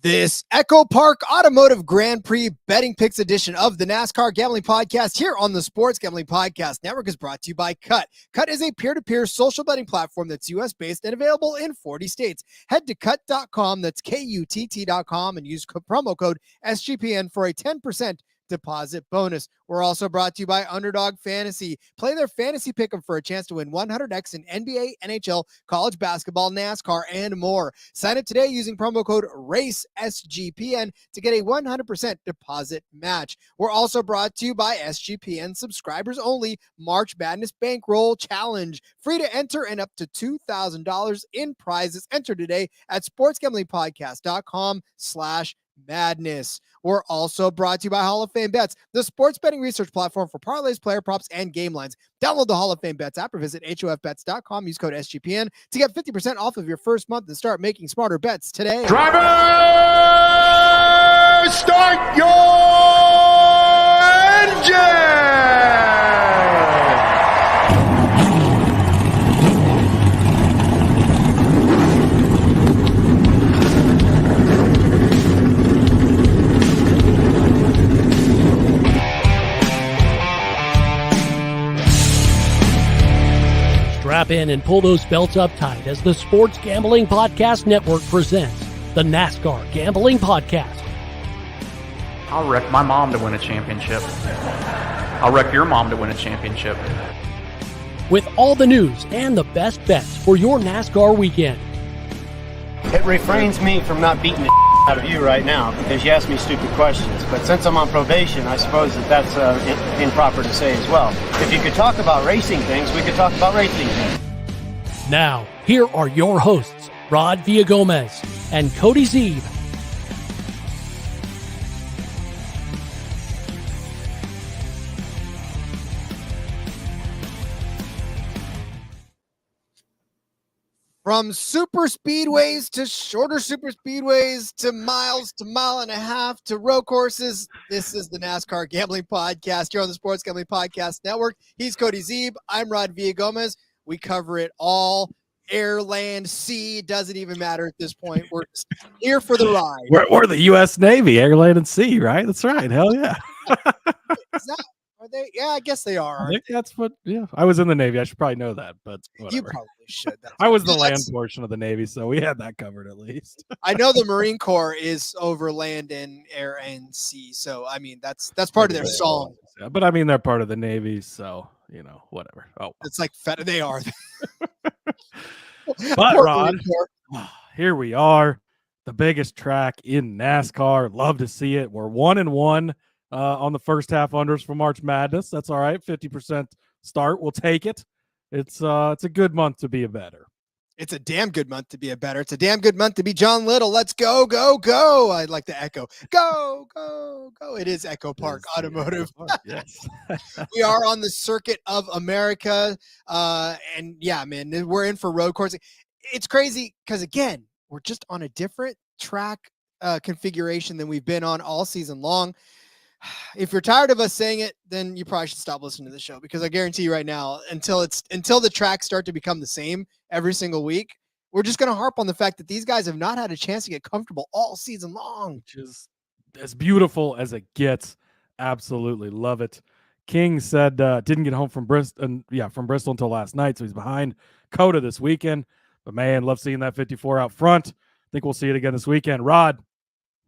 This EchoPark Automotive Grand Prix Betting Picks edition of the NASCAR Gambling Podcast here on the Sports Gambling Podcast Network is brought to you by Kutt. Kutt is a peer-to-peer social betting platform that's U.S.-based and available in 40 states. Head to Kutt.com, that's Kutt.com, and use promo code SGPN for a 10% deposit bonus. We're also brought to you by Underdog Fantasy. Play their fantasy pick'em for a chance to win 100x in NBA, NHL, college basketball, NASCAR, and more. Sign up today using promo code RACESGPN to get a 100% deposit match. We're also brought to you by SGPN subscribers only March Madness Bankroll Challenge. Free to enter and up to $2,000 in prizes. Enter today at sportsgamblingpodcast.com/madness. We're also brought to you by Hall of Fame Bets, the sports betting research platform for parlays, player props, and game lines. Download the Hall of Fame Bets app or visit HOFBets.com. Use code SGPN to get 50% off of your first month and start making smarter bets today. Driver, start your engine! Strap in and pull those belts up tight as the Sports Gambling Podcast Network presents the NASCAR Gambling Podcast. I'll wreck my mom to win a championship. I'll wreck your mom to win a championship. With all the news and the best bets for your NASCAR weekend. It refrains me from not beating the out of you right now because you ask me stupid questions. But since I'm on probation, I suppose that's improper to say as well. If you could talk about racing things, we could talk about racing things. Now, here are your hosts, Rod Villagomez and Cody Zeeb. From super speedways to shorter super speedways to miles to mile and a half to road courses, this is the NASCAR Gambling Podcast here on the Sports Gambling Podcast Network. He's Cody Zeeb. I'm Rod Villagomez. We cover it all. Air, land, sea, doesn't even matter at this point. We're just here for the ride. We're the U.S. Navy, air, land, and sea, right? That's right. Hell yeah. Are they? Yeah, I guess they are. I think that's what, yeah. I was in the Navy. I should probably know that, but whatever. You probably should. I was the land portion of the Navy, so we had that covered at least. I know the Marine Corps is over land and air and sea, so I mean that's part of their song. Yeah, but I mean they're part of the Navy, so you know whatever. Oh, it's like they are. But Rod, here we are, the biggest track in NASCAR. Love to see it. We're 1-1 on the first half unders for March Madness. That's all right. 50% start. We'll take it. It's a good month to be a better. It's a damn good month to be a better. It's a damn good month to be John Little. Let's go, go, go. I'd like to echo. Go, go, go. It is EchoPark Automotive. Yes. We are on the circuit of America. And yeah, man, we're in for road course. It's crazy because, again, we're just on a different track configuration than we've been on all season long. If you're tired of us saying it, then you probably should stop listening to the show, because I guarantee you right now, until the tracks start to become the same every single week, we're just going to harp on the fact that these guys have not had a chance to get comfortable all season long. Which is as beautiful as it gets. Absolutely love it. King said didn't get home from Bristol until last night, so he's behind Coda this weekend. But man, love seeing that 54 out front. I think we'll see it again this weekend. Rod,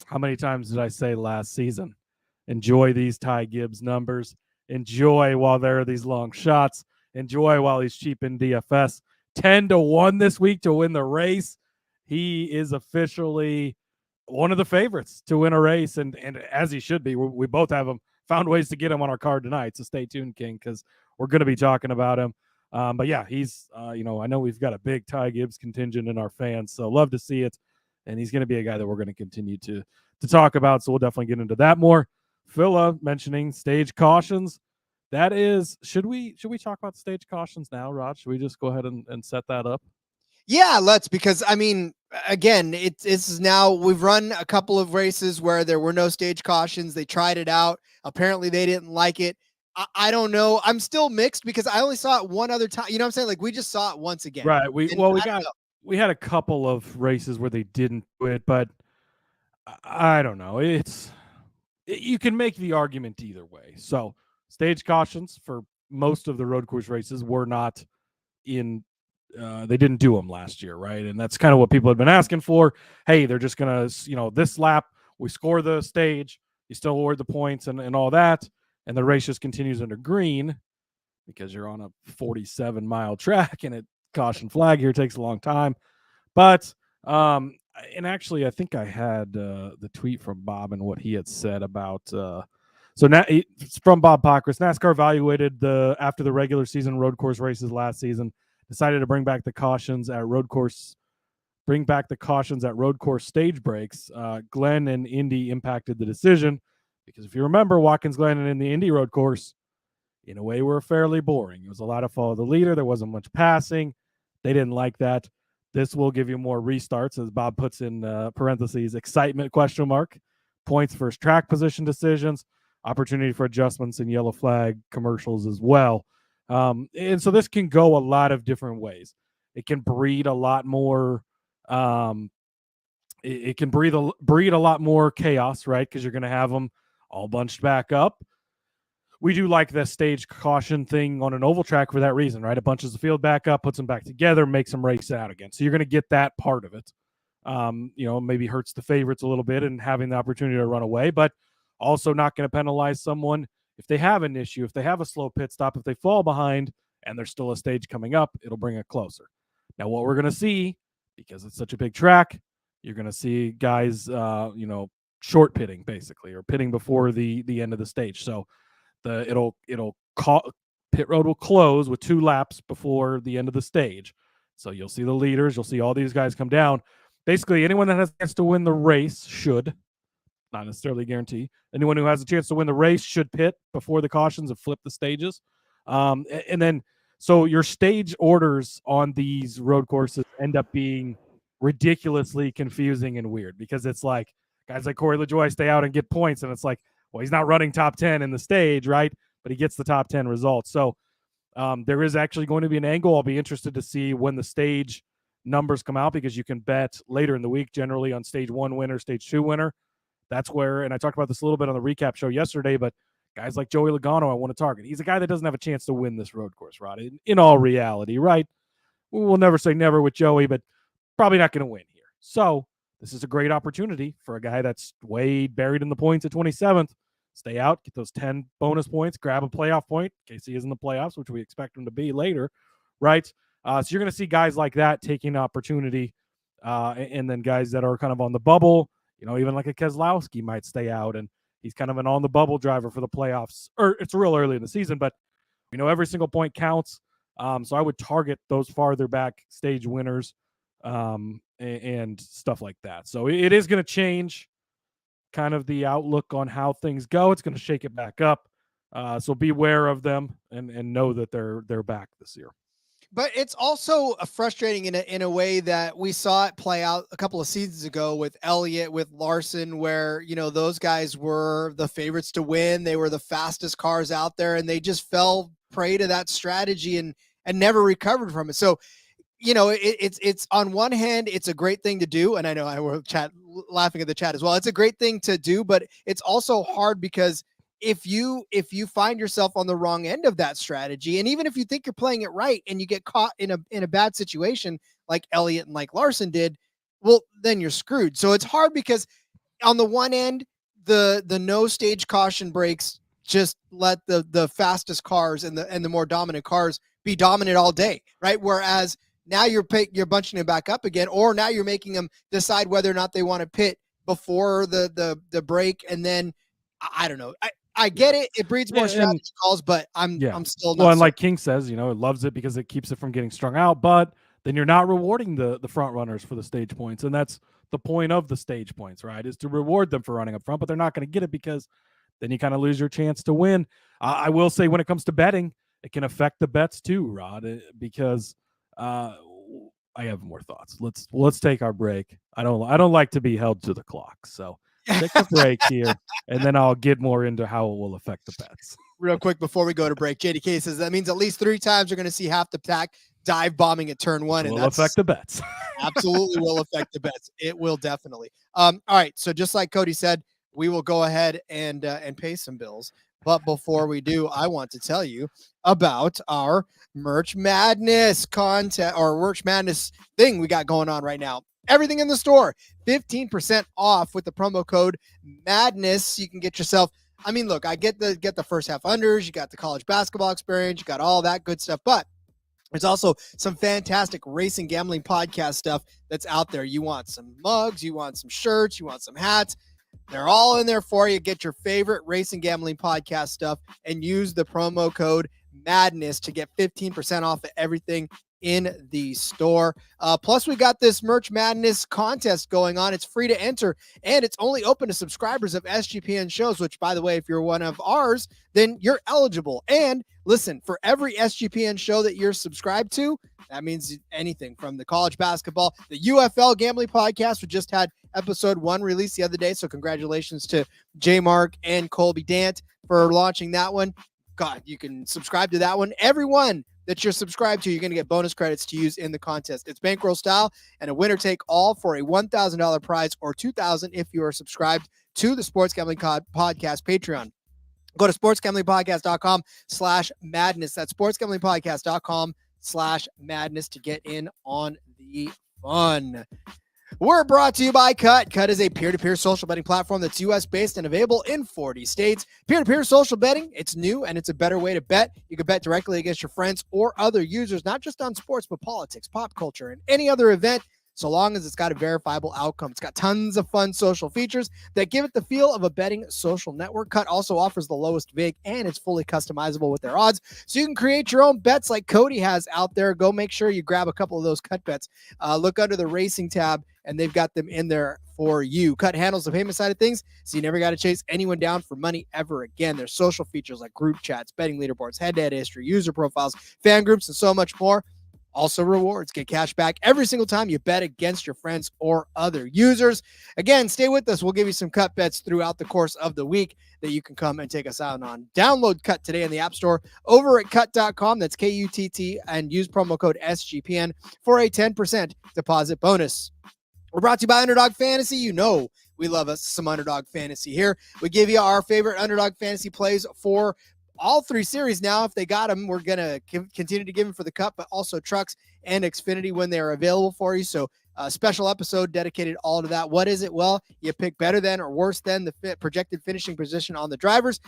how many times did I say last season? Enjoy these Ty Gibbs numbers. Enjoy while there are these long shots. Enjoy while he's cheap in DFS. 10-1 this week to win the race. He is officially one of the favorites to win a race, and as he should be. We both have him, found ways to get him on our card tonight, so stay tuned, King, because we're going to be talking about him. But yeah, he's, I know we've got a big Ty Gibbs contingent in our fans, so love to see it, and he's going to be a guy that we're going to continue to talk about, so we'll definitely get into that more. Phila mentioning stage cautions. That is, should we talk about stage cautions now, Rod? Should we just go ahead and set that up? Yeah, let's, because I mean, again, it's now, we've run a couple of races where there were no stage cautions. They tried it out. Apparently they didn't like it. I don't know. I'm still mixed because I only saw it one other time. You know what I'm saying? Like, we just saw it once again. Right. We had a couple of races where they didn't do it, but I don't know. You can make the argument either way. So stage cautions for most of the road course races were not in. They didn't do them last year, right? And that's kind of what people have been asking for. Hey, they're just gonna, this lap we score the stage, you still award the points and all that, and the race just continues under green because you're on a 47-mile track and it caution flag here takes a long time. But and actually, I think I had the tweet from Bob and what he had said about. So now it's from Bob Pockris. NASCAR evaluated after the regular season road course races last season, decided to bring back the cautions at road course stage breaks. Glenn and Indy impacted the decision because if you remember, Watkins Glen and in the Indy road course, in a way, were fairly boring. It was a lot of follow the leader. There wasn't much passing. They didn't like that. This will give you more restarts, as Bob puts in parentheses, excitement, ? Points for track position decisions, opportunity for adjustments and yellow flag commercials as well. And so this can go a lot of different ways. It can breed a lot more. It can breed a lot more chaos, right? Because you're going to have them all bunched back up. We do like the stage caution thing on an oval track for that reason, right? It bunches the field back up, puts them back together, makes them race out again. So you're going to get that part of it. Maybe hurts the favorites a little bit and having the opportunity to run away, but also not going to penalize someone if they have an issue, if they have a slow pit stop, if they fall behind and there's still a stage coming up, it'll bring it closer. Now, what we're going to see, because it's such a big track, you're going to see guys, short pitting basically, or pitting before the end of the stage. So pit road will close with 2 laps before the end of the stage. So you'll see the leaders, you'll see all these guys come down. Basically, anyone that has a chance to win the race should, not necessarily guarantee, anyone who has a chance to win the race should pit before the cautions and flip the stages. And then, so your stage orders on these road courses end up being ridiculously confusing and weird because it's like guys like Corey LaJoie stay out and get points, and it's like, well, he's not running top 10 in the stage, right? But he gets the top 10 results. So there is actually going to be an angle. I'll be interested to see when the stage numbers come out because you can bet later in the week generally on stage 1 winner, stage 2 winner. That's where, and I talked about this a little bit on the recap show yesterday, but guys like Joey Logano, I want to target. He's a guy that doesn't have a chance to win this road course, Rod, in all reality, right? We'll never say never with Joey, but probably not going to win here. So this is a great opportunity for a guy that's way buried in the points at 27th. Stay out, get those 10 bonus points, grab a playoff point in case he is in the playoffs, which we expect him to be later, right? So you're going to see guys like that taking opportunity, and then guys that are kind of on the bubble, even like a Keselowski might stay out, and he's kind of an on-the-bubble driver for the playoffs. Or it's real early in the season, but every single point counts. So I would target those farther back stage winners and stuff like that. So it is going to change kind of the outlook on how things go. It's going to shake it back up. So beware of them and know that they're back this year. But it's also frustrating in a way that we saw it play out a couple of seasons ago with Elliott, with Larson, where, those guys were the favorites to win. They were the fastest cars out there, and they just fell prey to that strategy and never recovered from it. So, it's on one hand, it's a great thing to do. And I know I will laughing at the chat as well. It's a great thing to do, but it's also hard because if you find yourself on the wrong end of that strategy, and even if you think you're playing it right and you get caught in a bad situation like Elliott and like Larson did, well, then you're screwed. So it's hard because on the one end, the no stage caution breaks just let the fastest cars and the more dominant cars be dominant all day, right? Whereas now you're bunching them back up again, or now you're making them decide whether or not they want to pit before the break, and then I don't know. I get it. It breeds more strategy calls, but I'm still not. Well, and like King says, it loves it because it keeps it from getting strung out, but then you're not rewarding the front runners for the stage points. And that's the point of the stage points, right? Is to reward them for running up front, but they're not going to get it because then you kind of lose your chance to win. I will say when it comes to betting, it can affect the bets too, Rod, because I have more thoughts. Let's take our break. I don't like to be held to the clock. So take a break here, and then I'll get more into how it will affect the bets. Real quick before we go to break, JDK says that means at least 3 times you're going to see half the pack dive bombing at turn one. It And will affect the bets. absolutely will affect the bets. It will definitely. All right. So just like Cody said, we will go ahead and pay some bills. But before we do, I want to tell you about our Merch Madness content or Merch Madness thing we got going on right now. Everything in the store, 15% off with the promo code Madness. You can get yourself. I mean, look, I get the first half unders. You got the college basketball experience. You got all that good stuff, but there's also some fantastic racing gambling podcast stuff that's out there. You want some mugs, you want some shirts, you want some hats. They're all in there for you. Get your favorite racing gambling podcast stuff and use the promo code Madness to get 15% off of everything in the store. Plus, we got this Merch Madness contest going on. It's free to enter, and it's only open to subscribers of SGPN shows, which, by the way, if you're one of ours, then you're eligible. And listen, for every SGPN show that you're subscribed to, that means anything from the college basketball, the UFL Gambling Podcast. We just had episode 1 released the other day, so congratulations to J Mark and Colby Dant for launching that one. God, you can subscribe to that one. Everyone that you're subscribed to, you're going to get bonus credits to use in the contest. It's bankroll style and a winner take all for a $1,000 prize or $2,000 if you are subscribed to the Sports Gambling Podcast Patreon. Go to sportsgamblingpodcast.com/madness. That's sportsgamblingpodcast.com/madness to get in on the fun. We're brought to you by Kutt. Kutt is a peer-to-peer social betting platform that's U.S.-based and available in 40 states. Peer-to-peer social betting, it's new and it's a better way to bet. You can bet directly against your friends or other users, not just on sports, but politics, pop culture, and any other event, so long as it's got a verifiable outcome. It's got tons of fun social features that give it the feel of a betting social network. Kutt also offers the lowest vig, and it's fully customizable with their odds, so you can create your own bets like Cody has out there. Go make sure you grab a couple of those Kutt bets. Look under the racing tab, and they've got them in there for you. Kutt handles the payment side of things, so you never got to chase anyone down for money ever again. There's social features like group chats, betting leaderboards, head-to-head history, user profiles, fan groups, and so much more. Also rewards. Get cash back every single time you bet against your friends or other users. Again, stay with us. We'll give you some Kutt bets throughout the course of the week that you can come and take us out on. Download Kutt today in the App Store over at kutt.com. That's Kutt, and use promo code SGPN for a 10% deposit bonus. We're brought to you by Underdog Fantasy. You know we love us some Underdog Fantasy here. We give you our favorite Underdog Fantasy plays for all 3 series now. If they got them, we're going to continue to give them for the Cup, but also trucks and Xfinity when they're available for you. So a special episode dedicated all to that. What is it? Well, you pick better than or worse than the projected finishing position on the drivers.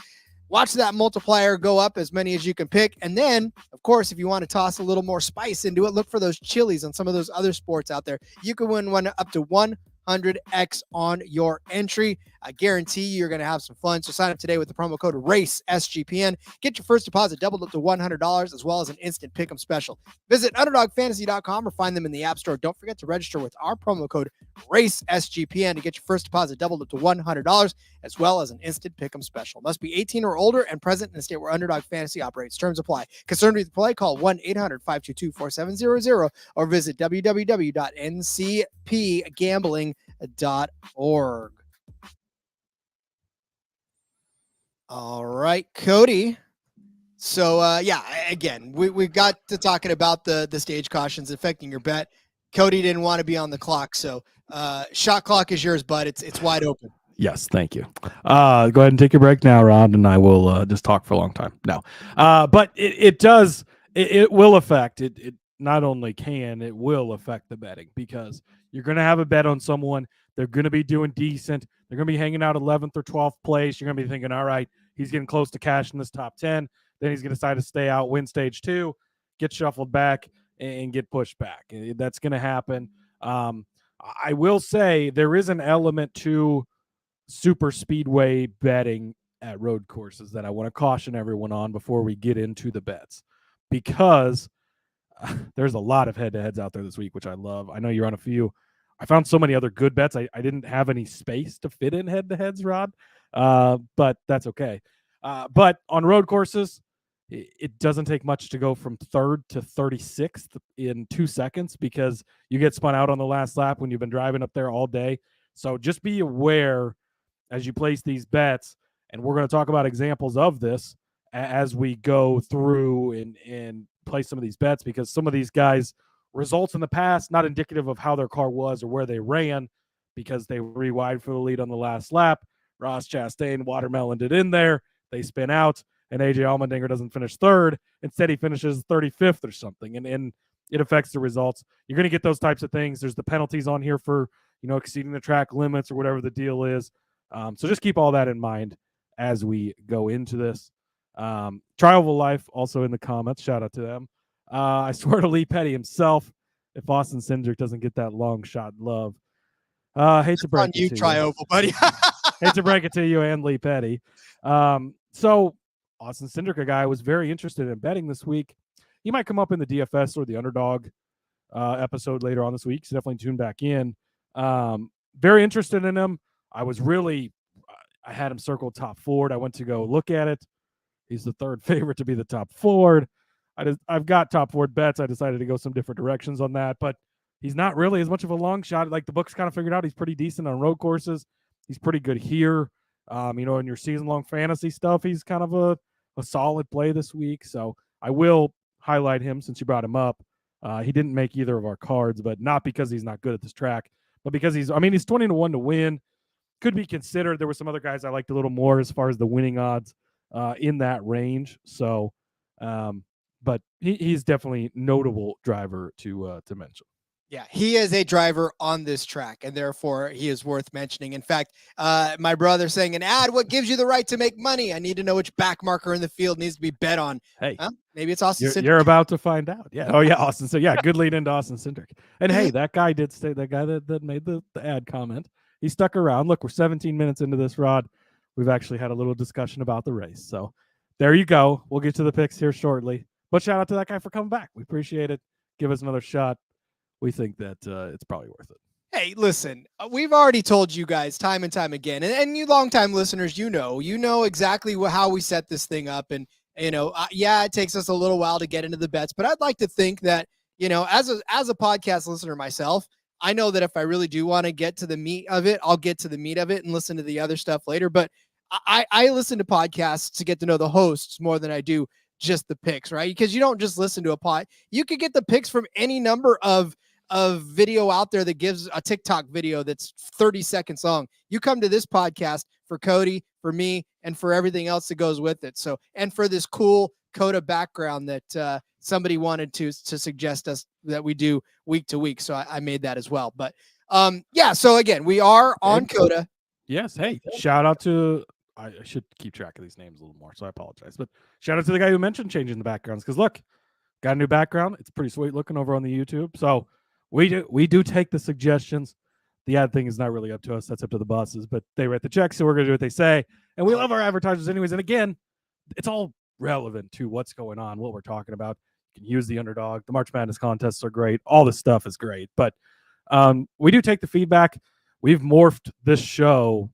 Watch that multiplier go up as many as you can pick. And then, of course, if you want to toss a little more spice into it, look for those chilies on some of those other sports out there. You can win one up to 100x on your entry. I guarantee you're going to have some fun. So sign up today with the promo code RACE-SGPN. Get your first deposit doubled up to $100 as well as an instant pick'em special. Visit UnderdogFantasy.com or find them in the App Store. Don't forget to register with our promo code RACE-SGPN to get your first deposit doubled up to $100 as well as an instant pick'em special. Must be 18 or older and present in the state where Underdog Fantasy operates. Terms apply. Concerned with the play? Call 1-800-522-4700 or visit www.ncpgambling.org. All right, Cody. So, again, we got to talking about the stage cautions affecting your bet. Cody didn't want to be on the clock, so shot clock is yours, bud. It's wide open. Yes, thank you. Go ahead and take your break now, Ron, and I will just talk for a long time. No, but it does. It will affect it. It not only can, it will affect the betting because you're going to have a bet on someone. They're going to be doing decent. They're going to be hanging out 11th or 12th place. You're going to be thinking, all right, he's getting close to cash in this top 10. Then he's going to decide to stay out, win stage 2, get shuffled back, and get pushed back. That's going to happen. I will say there is an element to super speedway betting at road courses that I want to caution everyone on before we get into the bets, because there's a lot of head-to-heads out there this week, which I love. I know you're on a few. I found so many other good bets. I didn't have any space to fit in head-to-heads, Rod, but that's okay. But on road courses, it doesn't take much to go from 3rd to 36th in 2 seconds because you get spun out on the last lap when you've been driving up there all day. So just be aware as you place these bets, and we're going to talk about examples of this as we go through and place some of these bets because some of these guys results in the past, not indicative of how their car was or where they ran because they were wide for the lead on the last lap. Ross Chastain watermeloned it in there. They spin out and AJ Allmendinger doesn't finish third. Instead, he finishes 35th or something. And it affects the results. You're going to get those types of things. There's the penalties on here for, exceeding the track limits or whatever the deal is. So just keep all that in mind as we go into this. Trial of a Life also in the comments. Shout out to them. I swear to Lee Petty himself, if Austin Cindric doesn't get that long shot love. Hate to break it to Trioval, buddy. hate to break it to you and Lee Petty. So Austin Cindric, a guy I was very interested in betting this week. He might come up in the DFS or the Underdog episode later on this week. So definitely tune back in. Very interested in him. I had him circled top Ford. I went to go look at it. He's the third favorite to be the top Ford. I've got top Ford bets. I decided to go some different directions on that, but he's not really as much of a long shot. Like the book's kind of figured out, he's pretty decent on road courses. He's pretty good here. In your season-long fantasy stuff, he's kind of a solid play this week. So I will highlight him since you brought him up. He didn't make either of our cards, but not because he's not good at this track, but because he's 20-1 to win. Could be considered. There were some other guys I liked a little more as far as the winning odds in that range. So, but he's definitely notable driver to mention. Yeah, he is a driver on this track, and therefore he is worth mentioning. In fact, my brother saying an ad, what gives you the right to make money? I need to know which back marker in the field needs to be bet on. Hey, maybe it's Austin Cindric. You're about to find out. Yeah. Oh, yeah, Austin. So, yeah, good lead into Austin Cindric. And, hey, that guy that made the ad comment, he stuck around. Look, we're 17 minutes into this, Rod. We've actually had a little discussion about the race. So, there you go. We'll get to the picks here shortly. But shout out to that guy for coming back. We appreciate it. Give us another shot. We think that it's probably worth it. Hey, listen, we've already told you guys time and time again, and you longtime listeners, you know exactly how we set this thing up. And, it takes us a little while to get into the bets, but I'd like to think that, as a podcast listener myself, I know that if I really do want to get to the meat of it, I'll get to the meat of it and listen to the other stuff later. But I listen to podcasts to get to know the hosts more than I do just the picks, right? Because you don't just listen to a pod. You could get the picks from any number of video out there that gives a TikTok video that's 30 seconds long. You come to this podcast for Cody, for me, and for everything else that goes with it. So, and for this cool Coda background that somebody wanted to suggest us that we do week to week. So I made that as well. But so again, we are on Coda. Yes. Hey, shout out to, I should keep track of these names a little more, so I apologize. But shout out to the guy who mentioned changing the backgrounds, because look, got a new background. It's pretty sweet looking over on the YouTube. So we do take the suggestions. The ad thing is not really up to us. That's up to the bosses, but they write the checks, so we're going to do what they say. And we love our advertisers anyways. And again, it's all relevant to what's going on, what we're talking about. You can use the Underdog. The March Madness contests are great. All this stuff is great. But we do take the feedback. We've morphed this show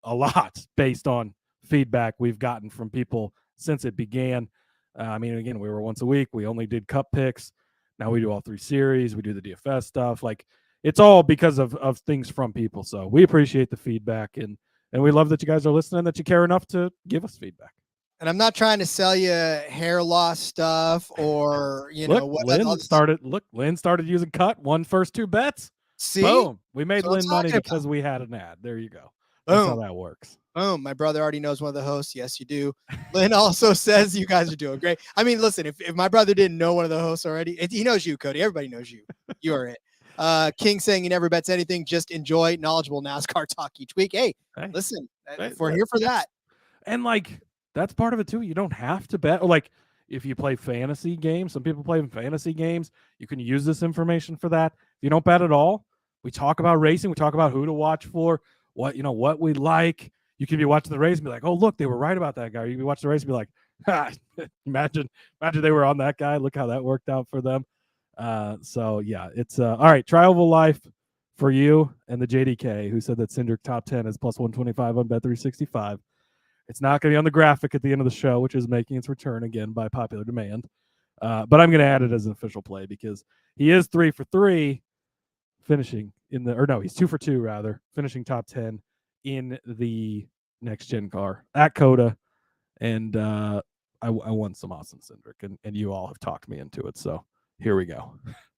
a lot based on feedback we've gotten from people since it began. Again, we were once a week. We only did cup picks. Now we do all three series. We do the DFS stuff. Like, it's all because of things from people. So we appreciate the feedback, and we love that you guys are listening, that you care enough to give us feedback. And I'm not trying to sell you hair loss stuff or, Lynn started using Kutt, won first two bets. See? Boom. We made Lynn money because we had an ad. There you go. That's how that works. Boom. My brother already knows one of the hosts. Yes, you do. Lynn also says you guys are doing great. I mean, listen, if my brother didn't know one of the hosts already, he knows you, Cody. Everybody knows you. You are it. King saying he never bets anything. Just enjoy knowledgeable NASCAR talk each week. Hey, listen, we're here for that. And that's part of it too. You don't have to bet. Or if you play fantasy games, some people play fantasy games. You can use this information for that. If you don't bet at all, we talk about racing. We talk about who to watch for, what we like. You can be watching the race and be like, oh, look, they were right about that guy. Or you can be watching the race and be like, imagine they were on that guy. Look how that worked out for them. So yeah, it's all right. Trial of a Life for you and the JDK, who said that Cindric top 10 is plus 125 on Bet365. It's not going to be on the graphic at the end of the show, which is making its return again by popular demand. But I'm going to add it as an official play because he is 3 for 3 finishing he's 2 for 2 rather, finishing top 10 in the next gen car at Coda. And I won some Austin Cindric, and you all have talked me into it. So here we go.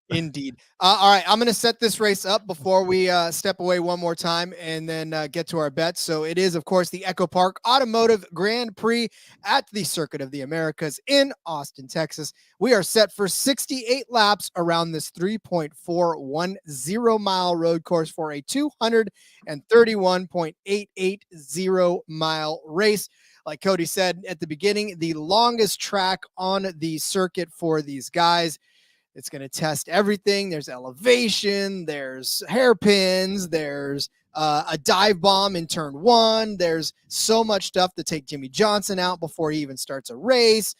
Indeed. All right, I'm going to set this race up before we step away one more time and then get to our bets. So it is, of course, the EchoPark Automotive Grand Prix at the Circuit of the Americas in Austin, Texas. We are set for 68 laps around this 3.410 mile road course for a 231.880 mile race. Like Cody said at the beginning, the longest track on the circuit for these guys. It's going to test everything. There's elevation, there's hairpins, there's a dive bomb in turn one. There's so much stuff to take Jimmy Johnson out before he even starts a race,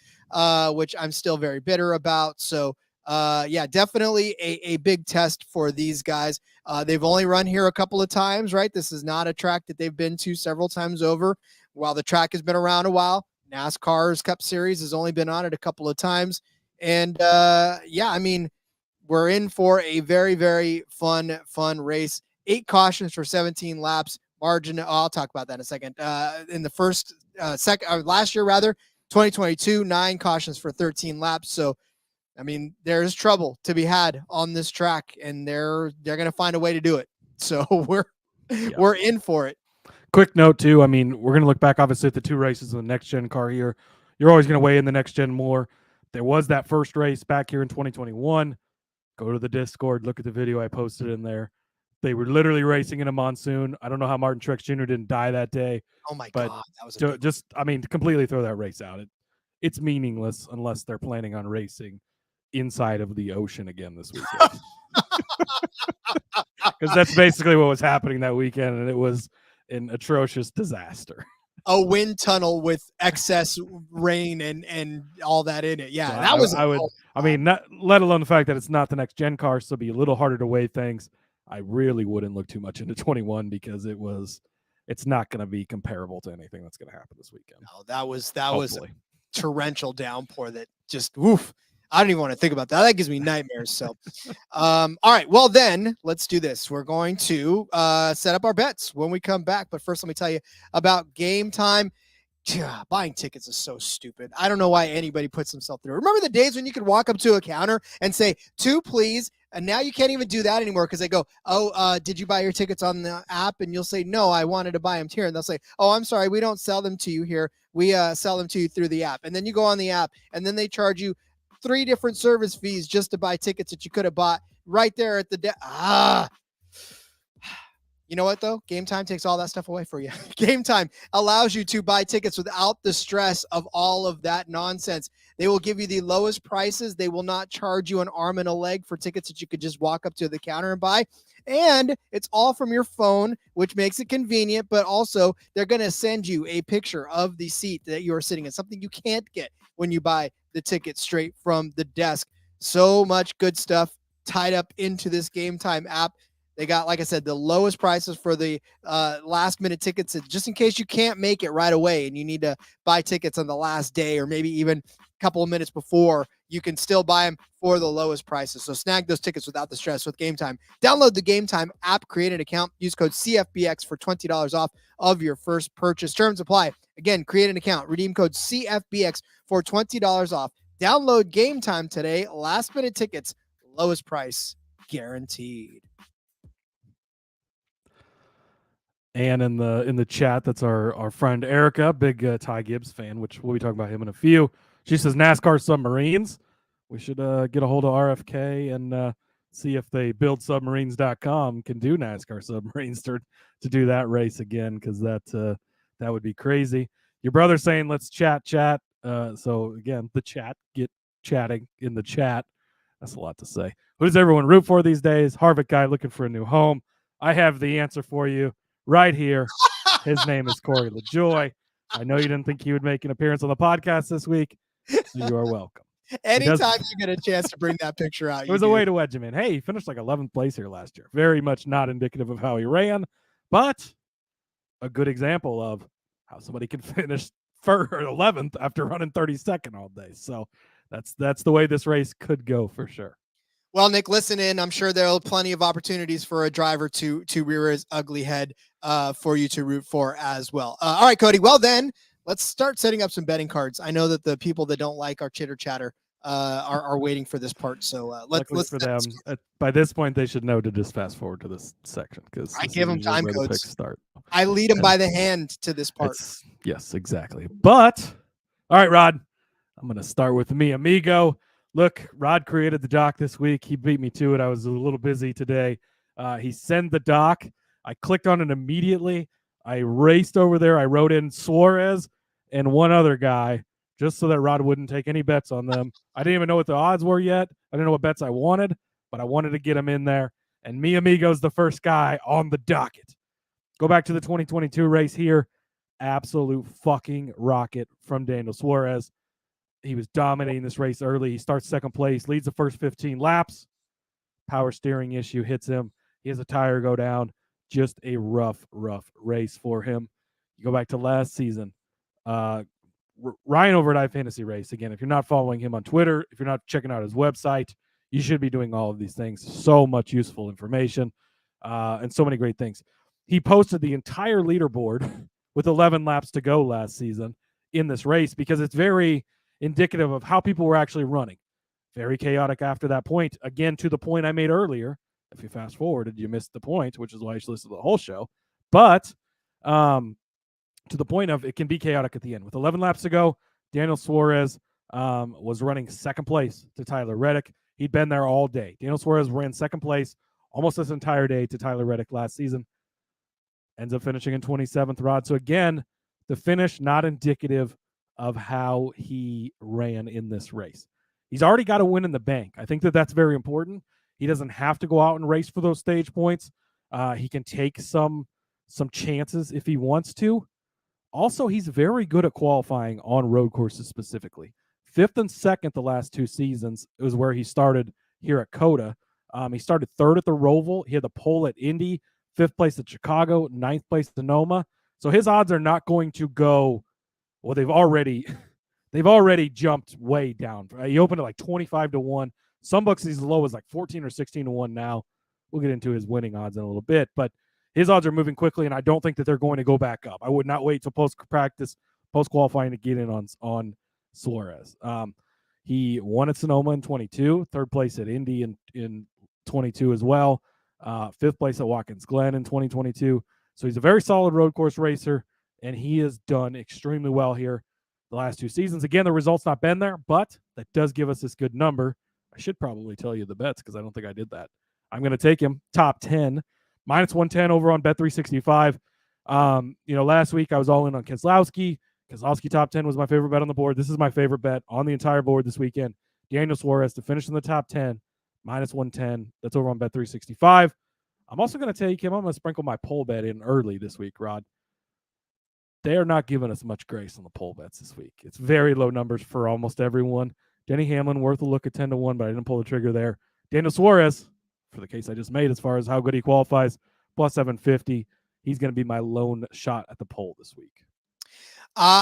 which I'm still very bitter about. So, yeah, definitely a big test for these guys. They've only run here a couple of times, right? This is not a track that they've been to several times over. While the track has been around a while, NASCAR's Cup Series has only been on it a couple of times. And yeah, I mean, we're in for a very, very fun race. 8 cautions for 17 laps. Margin, I'll talk about that in a second. In the first, last year, 2022, 9 cautions for 13 laps. So, I mean, there's trouble to be had on this track, and they're going to find a way to do it. So we're in for it. Quick note too. I mean, we're going to look back obviously at the 2 races in the next gen car here. You're always going to weigh in the next gen more. There was that first race back here in 2021. Go to the Discord, look at the video I posted in there. They were literally racing in a monsoon. I don't know how Martin Truex Jr. didn't die that day. Oh my God. That was to completely throw that race out. It's meaningless unless they're planning on racing inside of the ocean again this weekend. Because that's basically what was happening that weekend, and it was an atrocious disaster. A wind tunnel with excess rain and all that in it. Yeah, so that was. I mean, not let alone the fact that it's not the next gen car, so it'll be a little harder to weigh things. I really wouldn't look too much into 21 because it's not going to be comparable to anything that's going to happen this weekend. No, that was a torrential downpour that just woof. I don't even want to think about that. That gives me nightmares. So, all right. Well, then let's do this. We're going to set up our bets when we come back. But first, let me tell you about Gametime. Buying tickets is so stupid. I don't know why anybody puts themselves through. Remember the days when you could walk up to a counter and say, 2, please? And now you can't even do that anymore because they go, oh, did you buy your tickets on the app? And you'll say, no, I wanted to buy them here. And they'll say, oh, I'm sorry, we don't sell them to you here. We sell them to you through the app. And then you go on the app, and then they charge you 3 different service fees just to buy tickets that you could have bought right there at the You know what, though? Gametime takes all that stuff away for you. Gametime allows you to buy tickets without the stress of all of that nonsense. They will give you the lowest prices. They will not charge you an arm and a leg for tickets that you could just walk up to the counter and buy. And it's all from your phone, which makes it convenient, but also they're going to send you a picture of the seat that you are sitting in, something you can't get when you buy the ticket straight from the desk. So much good stuff tied up into this Gametime app. They got, like I said, the lowest prices for the last minute tickets, just in case you can't make it right away and you need to buy tickets on the last day or maybe even a couple of minutes before. You can still buy them for the lowest prices. So snag those tickets without the stress with Gametime. Download the Gametime app, create an account, use code CFBX for $20 off of your first purchase. Terms apply. Again, create an account, redeem code CFBX for $20 off. Download Gametime today. Last minute tickets, lowest price guaranteed. And in the chat, that's our friend Erica, big Ty Gibbs fan, which we'll be talking about him in a few. She says NASCAR submarines. We should get a hold of RFK and see if they buildsubmarines.com can do NASCAR submarines to do that race again, because that would be crazy. Your brother's saying let's chat. So again, the chat, get chatting in the chat. That's a lot to say. Who does everyone root for these days? Harvick guy looking for a new home. I have the answer for you right here. His name is Corey LaJoy. I know you didn't think he would make an appearance on the podcast this week, so you are welcome. Anytime you get a chance to bring that picture out, it was a way to wedge him in. Hey, he finished like 11th place here last year. Very much not indicative of how he ran, but a good example of how somebody can finish 11th after running 32nd all day. So that's the way this race could go for sure. Well, Nick, listen in. I'm sure there are plenty of opportunities for a driver to rear his ugly head for you to root for as well. All right, Cody. Well, then let's start setting up some betting cards. I know that the people that don't like our chitter chatter are waiting for this part. So let's for them. By this point, they should know to just fast forward to this section because I give them time where codes. the picks start. I lead them by the hand to this part. Yes, exactly. But all right, Rod, I'm going to start with mi amigo. Look, Rod created the doc this week. He beat me to it. I was a little busy today. He sent the doc. I clicked on it immediately. I raced over there. I wrote in Suarez and one other guy just so that Rod wouldn't take any bets on them. I didn't even know what the odds were yet. I didn't know what bets I wanted, but I wanted to get him in there. And mi amigo's the first guy on the docket. Go back to the 2022 race here. Absolute fucking rocket from Daniel Suarez. He was dominating this race early. He starts second place, leads the first 15 laps. Power steering issue hits him. He has a tire go down. Just a rough race for him. You go back to last season. Ryan over at iFantasy Race. Again, if you're not following him on Twitter, if you're not checking out his website, you should be doing all of these things. So much useful information and so many great things. He posted the entire leaderboard with 11 laps to go last season in this race because it's very indicative of how people were actually running. Very chaotic after that point. Again, to the point I made earlier. If you fast forwarded, you missed the point, which is why you should listen to the whole show. But to the point of it can be chaotic at the end. With 11 laps to go, Daniel Suarez was running second place to Tyler Reddick. He'd been there all day. Daniel Suarez ran second place almost this entire day to Tyler Reddick last season. Ends up finishing in 27th, Rod. So again, the finish not indicative of how he ran in this race. He's already got a win in the bank. I think that that's very important. He doesn't have to go out and race for those stage points. He can take some chances if he wants to. Also, he's very good at qualifying on road courses specifically. 5th and 2nd the last 2 seasons is where he started here at COTA. He started 3rd at the Roval. He had the pole at Indy, 5th place at Chicago, 9th place at Sonoma. So his odds are not going to go, well, they've already jumped way down. He opened at like 25-1. Some books he's as low as like 14 or 16-1 now. We'll get into his winning odds in a little bit, but his odds are moving quickly, and I don't think that they're going to go back up. I would not wait till post-practice, post-qualifying to get in on Suarez. He won at Sonoma in 22, 3rd place at Indy in 22 as well, 5th place at Watkins Glen in 2022. So he's a very solid road course racer, and he has done extremely well here the last 2 seasons. Again, the results not been there, but that does give us this good number. I should probably tell you the bets because I don't think I did that. I'm going to take him top 10, minus 110 over on Bet365. Last week I was all in on Keselowski. Keselowski top 10 was my favorite bet on the board. This is my favorite bet on the entire board this weekend. Daniel Suarez to finish in the top 10, minus 110. That's over on Bet365. I'm also going to take him. I'm going to sprinkle my pole bet in early this week, Rod. They are not giving us much grace on the pole bets this week. It's very low numbers for almost everyone. Denny Hamlin worth a look at 10-1, but I didn't pull the trigger there. Daniel Suarez, for the case I just made as far as how good he qualifies, plus 750. He's going to be my lone shot at the pole this week.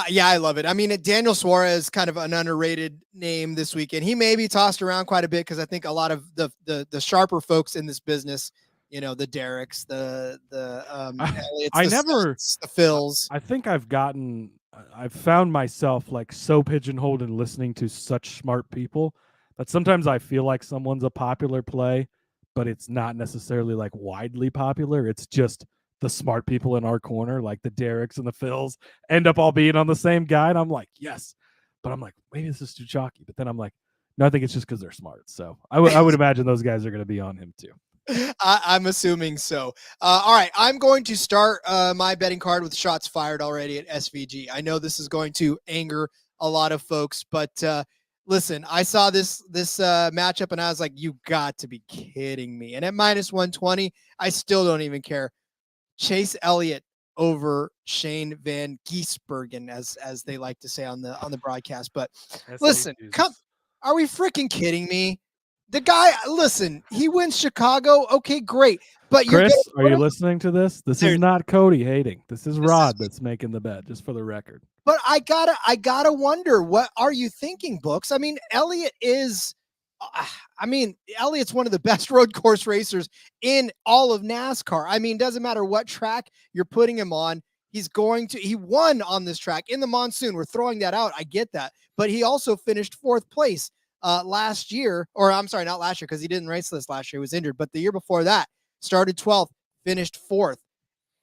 Yeah, I love it. I mean, Daniel Suarez, kind of an underrated name this weekend. He may be tossed around quite a bit because I think a lot of the sharper folks in this business, the Derricks, the Elliots, the Phils. I think I've found myself like so pigeonholed in listening to such smart people that sometimes I feel like someone's a popular play, but it's not necessarily like widely popular. It's just the smart people in our corner, like the Derricks and the Phils, end up all being on the same guy. And I'm like, yes. But I'm like, maybe this is too chalky. But then I'm like, no, I think it's just because they're smart. So I would imagine those guys are going to be on him too. I'm assuming so. All right. I'm going to start my betting card with shots fired already at SVG. I know this is going to anger a lot of folks, but listen, I saw this matchup and I was like, you got to be kidding me. And at minus 120, I still don't even care. Chase Elliott over Shane Van Gisbergen, as they like to say on the broadcast. But listen, are we freaking kidding me? The guy, listen, he wins Chicago. Okay, great. But Chris, are you listening to this? This is not Cody hating. This is Rod that's making the bet, just for the record. But I gotta wonder, what are you thinking, Books? I mean, Elliott is, Elliott's one of the best road course racers in all of NASCAR. I mean, doesn't matter what track you're putting him on. He won on this track in the monsoon. We're throwing that out. I get that. But he also finished 4th place last year, or I'm sorry, not last year, because he didn't race this last year. He was injured. But the year before that, started 12th, finished 4th.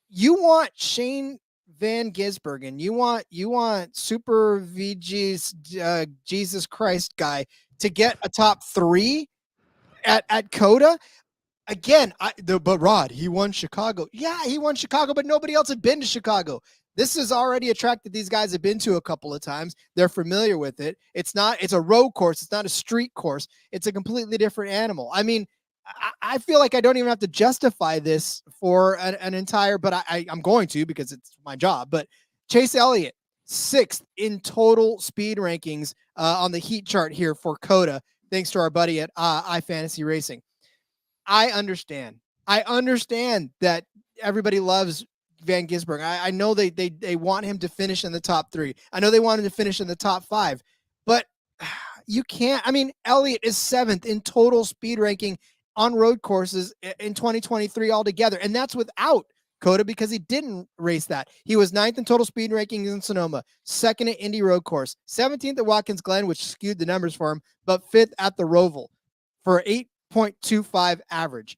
You want Shane Van Gisbergen, you want Super VG's Jesus Christ guy to get a top 3 at Coda? Again, but Rod, he won Chicago. Yeah, he won Chicago, but nobody else had been to Chicago. This is already a track that these guys have been to a couple of times. They're familiar with it. It's a road course. It's not a street course. It's a completely different animal. I mean, I feel like I don't even have to justify this for an entire, but I'm going to because it's my job. But Chase Elliott, 6th in total speed rankings on the heat chart here for Coda, thanks to our buddy at iFantasy Racing. I understand that everybody loves Van Gisbergen. I know they want him to finish in the top 3. I know they want him to finish in the top 5, but you can't. I mean, Elliott is 7th in total speed ranking on road courses in 2023 altogether, and that's without Coda because he didn't race that. He was 9th in total speed rankings in Sonoma, 2nd at Indy Road Course, 17th at Watkins Glen, which skewed the numbers for him, but 5th at the Roval for 8.25 average.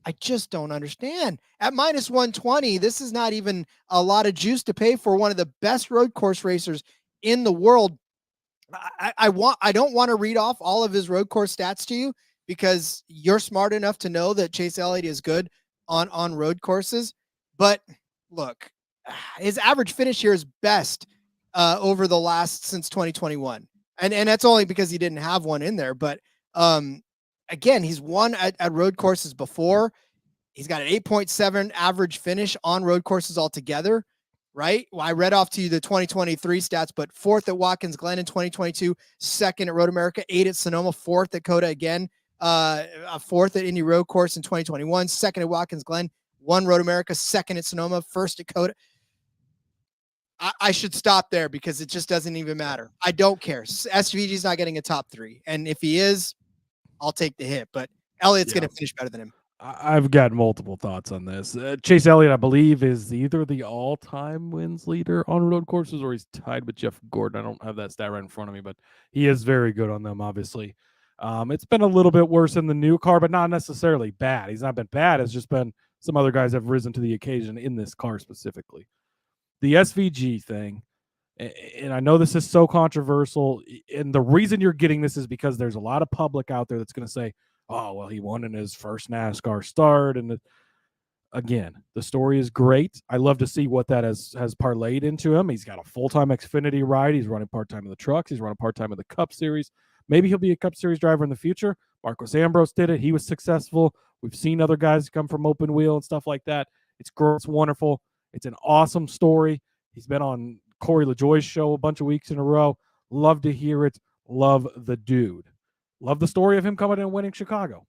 I just don't understand. At minus 120, this is not even a lot of juice to pay for one of the best road course racers in the world. I don't want to read off all of his road course stats to you because you're smart enough to know that Chase Elliott is good on road courses. But look, his average finish here is best over the last since 2021. And that's only because he didn't have one in there. But again, he's won at road courses before. He's got an 8.7 average finish on road courses altogether, right? Well, I read off to you the 2023 stats, but 4th at Watkins Glen in 2022, 2nd at Road America, 8th at Sonoma, 4th at Coda again, 4th at Indy Road Course in 2021, 2nd at Watkins Glen, 1 Road America, 2nd at Sonoma, 1st at Coda. I should stop there because it just doesn't even matter. I don't care. SVG's not getting a top 3. And if he is, I'll take the hit. But Elliott's going to finish better than him. I've got multiple thoughts on this. Chase Elliott, I believe, is either the all-time wins leader on road courses or he's tied with Jeff Gordon. I don't have that stat right in front of me, but he is very good on them, obviously. It's been a little bit worse in the new car, but not necessarily bad. He's not been bad. It's just been some other guys have risen to the occasion in this car specifically. The SVG thing, and I know this is so controversial, and the reason you're getting this is because there's a lot of public out there that's going to say, oh, well, he won in his first NASCAR start. And again, the story is great. I love to see what that has parlayed into him. He's got a full-time Xfinity ride. He's running part-time in the trucks. He's running part-time in the Cup Series. Maybe he'll be a Cup Series driver in the future. Marcos Ambrose did it. He was successful. We've seen other guys come from open wheel and stuff like that. It's great. It's wonderful. It's an awesome story. He's been on Corey LaJoie's show a bunch of weeks in a row. Love to hear it. Love the dude. Love the story of him coming in and winning Chicago.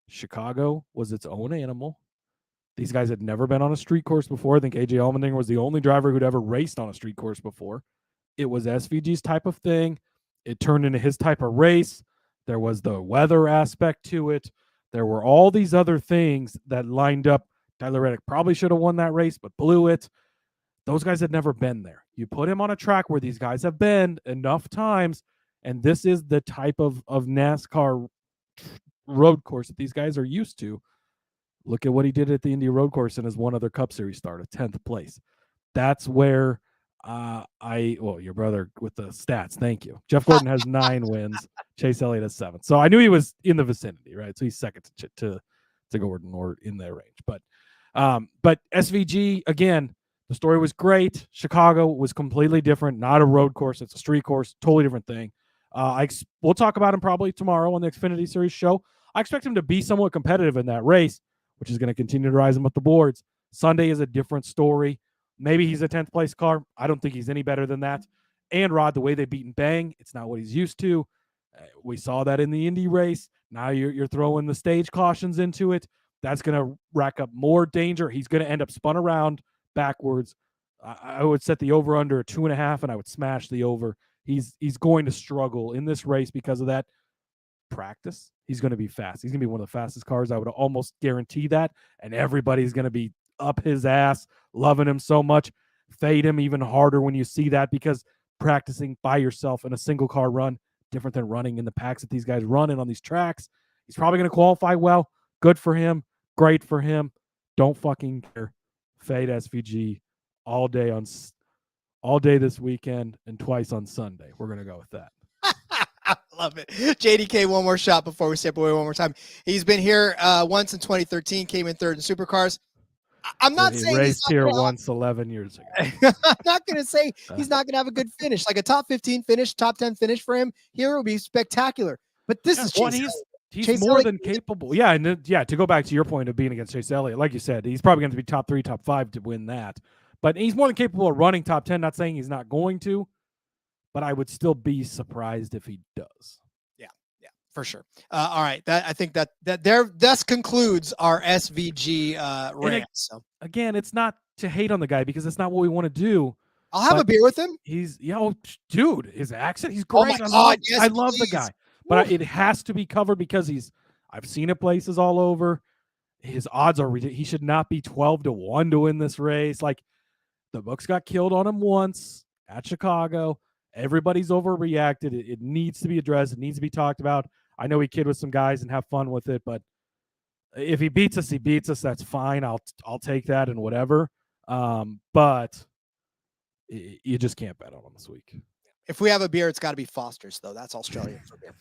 Chicago was its own animal. These guys had never been on a street course before. I think AJ Allmendinger was the only driver who'd ever raced on a street course before. It was SVG's type of thing. It turned into his type of race. There was the weather aspect to it. There were all these other things that lined up. Tyler Reddick probably should have won that race, but blew it. Those guys had never been there. You put him on a track where these guys have been enough times, and this is the type of NASCAR road course that these guys are used to. Look at what he did at the Indy Road Course in his one other Cup Series start, a 10th place. That's where your brother with the stats. Thank you. Jeff Gordon has 9 wins. Chase Elliott has 7. So I knew he was in the vicinity, right? So he's second to Gordon or in that range. But SVG, again, the story was great. Chicago was completely different. Not a road course. It's a street course. Totally different thing. We'll talk about him probably tomorrow on the Xfinity Series show. I expect him to be somewhat competitive in that race, which is going to continue to rise him up the boards. Sunday is a different story. Maybe he's a 10th place car. I don't think he's any better than that. And Rod, the way they beat and bang, it's not what he's used to. We saw that in the Indy race. Now you're throwing the stage cautions into it. That's going to rack up more danger. He's going to end up spun around backwards. I would set the over under 2.5, and I would smash the over. He's going to struggle in this race because of that. Practice, he's going to be fast. He's going to be one of the fastest cars. I would almost guarantee that. And everybody's going to be up his ass, loving him so much. Fade him even harder when you see that, because practicing by yourself in a single car run, different than running in the packs that these guys run in on these tracks. He's probably going to qualify well. Good for him. Great for him. Don't fucking care. Fade SVG all day this weekend and twice on Sunday. We're going to go with that. I love it. JDK, one more shot before we step away one more time. He's been here once in 2013, came in third in Supercars. I'm not saying he he's raced not here gonna once 11 years ago. I'm not going to say he's not going to have a good finish. Like a top 15 finish, top 10 finish for him here will be spectacular. But this is Chase Elliott. He's Chase more Elliott than capable. Yeah, and to go back to your point of being against Chase Elliott, like you said, he's probably going to be top 3, top 5 to win that. But he's more than capable of running top 10. Not saying he's not going to, but I would still be surprised if he does. Yeah, for sure. All right, I think that there thus concludes our SVG rant. So again, it's not to hate on the guy, because it's not what we want to do. I'll have a beer with him. He's dude, his accent, he's Oh great. my God, yes, I love the please. guy, but it has to be covered because I've seen it places all over. His odds are ridiculous. He should not be 12-1 to win this race. Like, the books got killed on him once at Chicago. Everybody's overreacted. It needs to be addressed. It needs to be talked about. I know he kid with some guys and have fun with it, but if he beats us, he beats us. That's fine. I'll take that and whatever. But you just can't bet on him this week. If we have a beer, it's got to be Foster's, though. That's Australian for beer.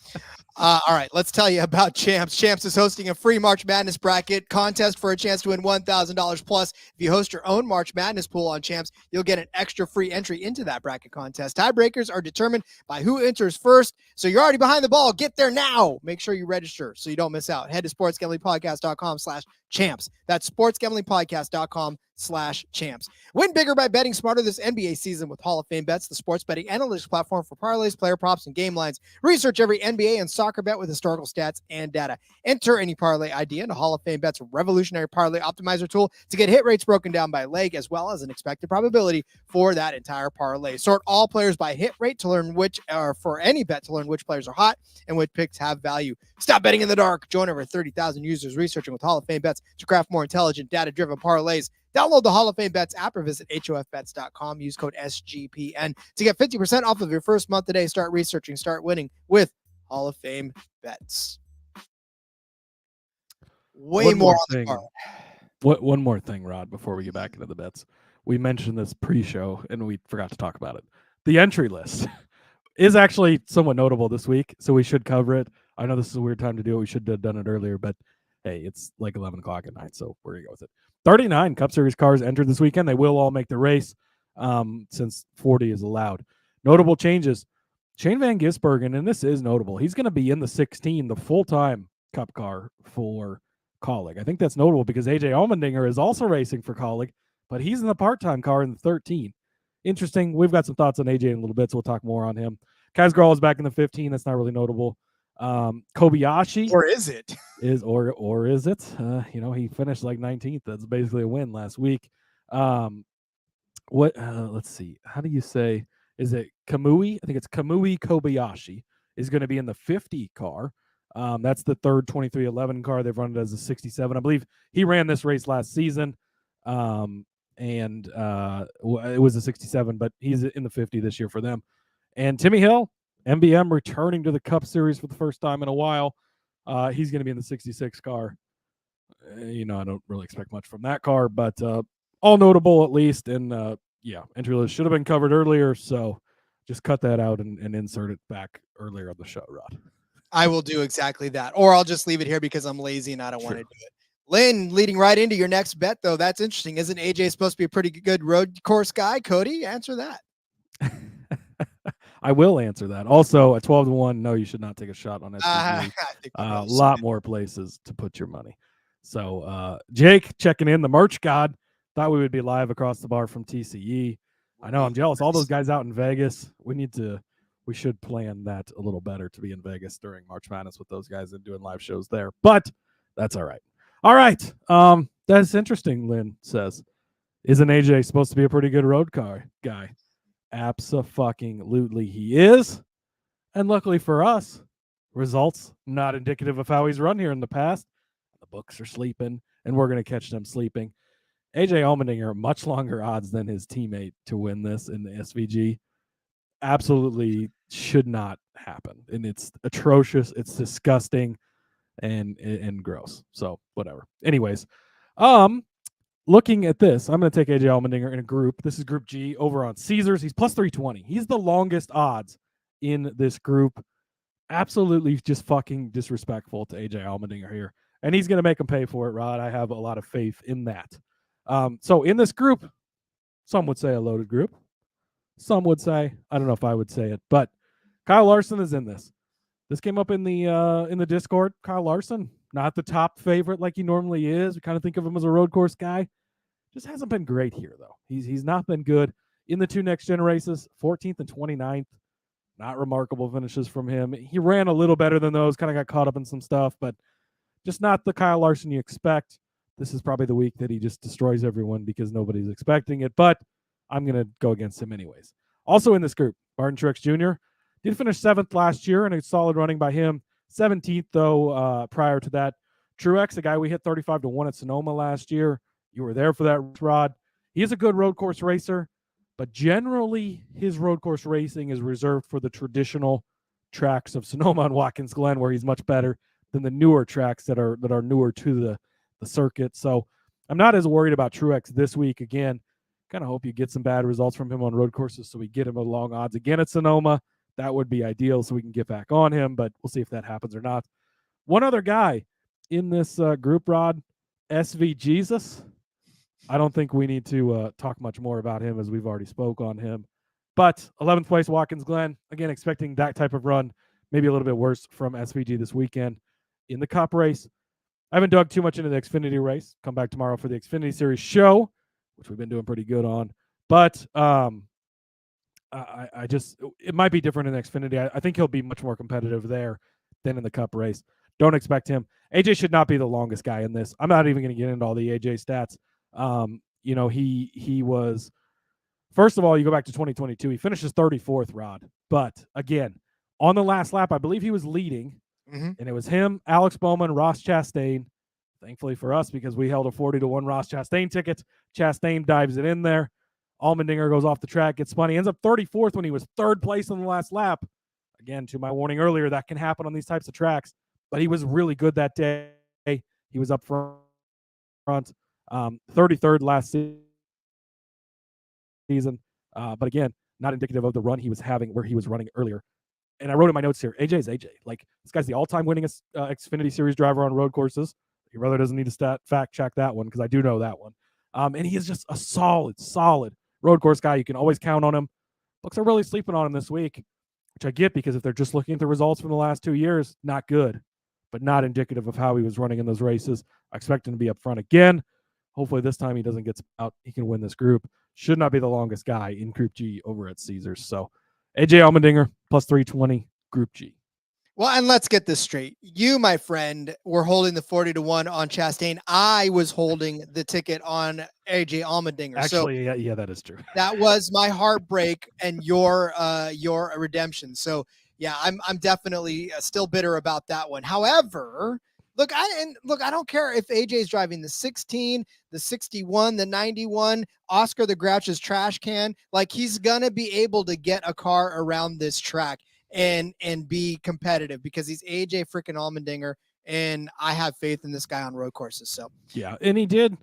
All right, let's tell you about Champs. Champs is hosting a free March Madness bracket contest for a chance to win $1,000 plus. If you host your own March Madness pool on Champs, you'll get an extra free entry into that bracket contest. Tiebreakers are determined by who enters first, so you're already behind the ball. Get there now. Make sure you register so you don't miss out. Head to sportsgamblingpodcast.com/champs. That's sportsgamblingpodcast.com/champs. Win bigger by betting smarter this NBA season with Hall of Fame Bets, the sports betting analytics platform for parlays, player props, and game lines. Research every NBA and soccer bet with historical stats and data. Enter any parlay idea into Hall of Fame Bets revolutionary parlay optimizer tool to get hit rates broken down by leg, as well as an expected probability for that entire parlay. Sort all players by hit rate to learn which, or for any bet to learn which players are hot and which picks have value. Stop betting in the dark. Join over 30,000 users researching with Hall of Fame Bets to craft more intelligent, data-driven parlays. Download the Hall of Fame Bets app or visit HOFBets.com. Use code SGPN to get 50% off of your first month today. Start researching, start winning with Hall of Fame Bets. One more thing, Rod, before we get back into the bets. We mentioned this pre-show and we forgot to talk about it. The entry list is actually somewhat notable this week, so we should cover it. I know this is a weird time to do it. We should have done it earlier, but hey, it's like 11 o'clock at night, so we're going to go with it. 39 Cup Series cars entered this weekend. They will all make the race since 40 is allowed. Notable changes. Shane Van Gisbergen, and this is notable, he's going to be in the 16, the full-time Cup car for Kaulig. I think that's notable because AJ Allmendinger is also racing for Kaulig, but he's in the part-time car in the 13. Interesting. We've got some thoughts on AJ in a little bit, so we'll talk more on him. Kaz Grall is back in the 15. That's not really notable. Kobayashi, or is it? Is it? He finished like 19th. That's basically a win last week. Let's see. How do you say? Is it Kamui? I think it's Kamui Kobayashi is going to be in the 50 car. That's the third 2311 car. They've run it as a 67. I believe he ran this race last season. It was a 67, but he's in the 50 this year for them. And Timmy Hill, MBM, returning to the Cup Series for the first time in a while. He's going to be in the 66 car. I don't really expect much from that car, but all notable at least. And entry list should have been covered earlier, so just cut that out and insert it back earlier on the show, Rod. I will do exactly that, or I'll just leave it here because I'm lazy and I don't want to do it. Lynn, leading right into your next bet, though. That's interesting. Isn't AJ supposed to be a pretty good road course guy? Cody, answer that. I will answer that. Also, at 12-1, no, you should not take a shot on SGPN. A lot more places to put your money. So, Jake checking in, the merch god. Thought we would be live across the bar from TCE. I know, I'm jealous. All those guys out in Vegas, we should plan that a little better to be in Vegas during March Madness with those guys and doing live shows there. But that's all right. All right. That's interesting, Lynn says. Isn't AJ supposed to be a pretty good road car guy? Abso-fucking-lutely he is. And luckily for us, results not indicative of how he's run here in the past. The books are sleeping, and we're going to catch them sleeping. AJ Allmendinger, much longer odds than his teammate to win this in the SVG. Absolutely should not happen. And it's atrocious. It's disgusting and gross. So whatever. Anyways, looking at this, I'm going to take AJ Allmendinger in a group. This is Group G over on Caesars. He's plus 320. He's the longest odds in this group. Absolutely just fucking disrespectful to AJ Allmendinger here. And he's going to make him pay for it, Rod. I have a lot of faith in that. So in this group, some would say a loaded group. Some would say, I don't know if I would say it, but Kyle Larson is in this. This came up in the Discord. Kyle Larson, not the top favorite like he normally is. We kind of think of him as a road course guy. Just hasn't been great here, though. He's not been good in the two next gen races, 14th and 29th. Not remarkable finishes from him. He ran a little better than those, kind of got caught up in some stuff, but just not the Kyle Larson you expect. This is probably the week that he just destroys everyone because nobody's expecting it, but I'm going to go against him anyways. Also in this group, Martin Truex Jr. did finish 7th last year, and a solid running by him. 17th, though, prior to that. Truex, a guy we hit 35-1 at Sonoma last year. You were there for that, Rod. He is a good road course racer, but generally his road course racing is reserved for the traditional tracks of Sonoma and Watkins Glen, where he's much better than the newer tracks that are newer to the circuit. So I'm not as worried about Truex this week. Again, kind of hope you get some bad results from him on road courses so we get him at long odds again at Sonoma. That would be ideal so we can get back on him, but we'll see if that happens or not. One other guy in this group, Rod, SV Jesus. I don't think we need to talk much more about him as we've already spoke on him. But 11th place, Watkins Glen. Again, expecting that type of run, maybe a little bit worse from SVG this weekend. In the Cup race, I haven't dug too much into the Xfinity race. Come back tomorrow for the Xfinity Series show, which we've been doing pretty good on. But I just, it might be different in Xfinity. I think he'll be much more competitive there than in the Cup race. Don't expect him. AJ should not be the longest guy in this. I'm not even going to get into all the AJ stats. He was, first of all, you go back to 2022, he finishes 34th, Rod. But again, on the last lap, I believe he was leading, and it was him, Alex Bowman, Ross Chastain. Thankfully for us, because we held a 40-1 Ross Chastain ticket. Chastain dives it in there. Allmendinger goes off the track, gets spun. He ends up 34th when he was 3rd place on the last lap. Again, to my warning earlier, that can happen on these types of tracks. But he was really good that day. He was up front. 33rd last season. But again, not indicative of the run he was having where he was running earlier. And I wrote in my notes here, AJ is AJ. Like, this guy's the all-time winningest Xfinity Series driver on road courses. Your brother doesn't need to fact check that one because I do know that one. And he is just a solid road course guy. You can always count on him. Books are really sleeping on him this week, which I get because if they're just looking at the results from the last 2 years, not good, but not indicative of how he was running in those races. I expect him to be up front again. Hopefully this time he doesn't get out. He can win this group. Should not be the longest guy in Group G over at Caesars. So AJ Allmendinger plus 320, Group G. Well, and let's get this straight. You, my friend, were holding the 40-1 on Chastain. I was holding the ticket on AJ Allmendinger. Actually, so yeah, that is true. That was my heartbreak and your redemption. So yeah, I'm definitely still bitter about that one. However, look, I don't care if AJ's driving the 16, the 61, the 91, Oscar the Grouch's trash can. Like, he's gonna be able to get a car around this track and be competitive because he's AJ freaking Allmendinger, and I have faith in this guy on road courses. So yeah, and he did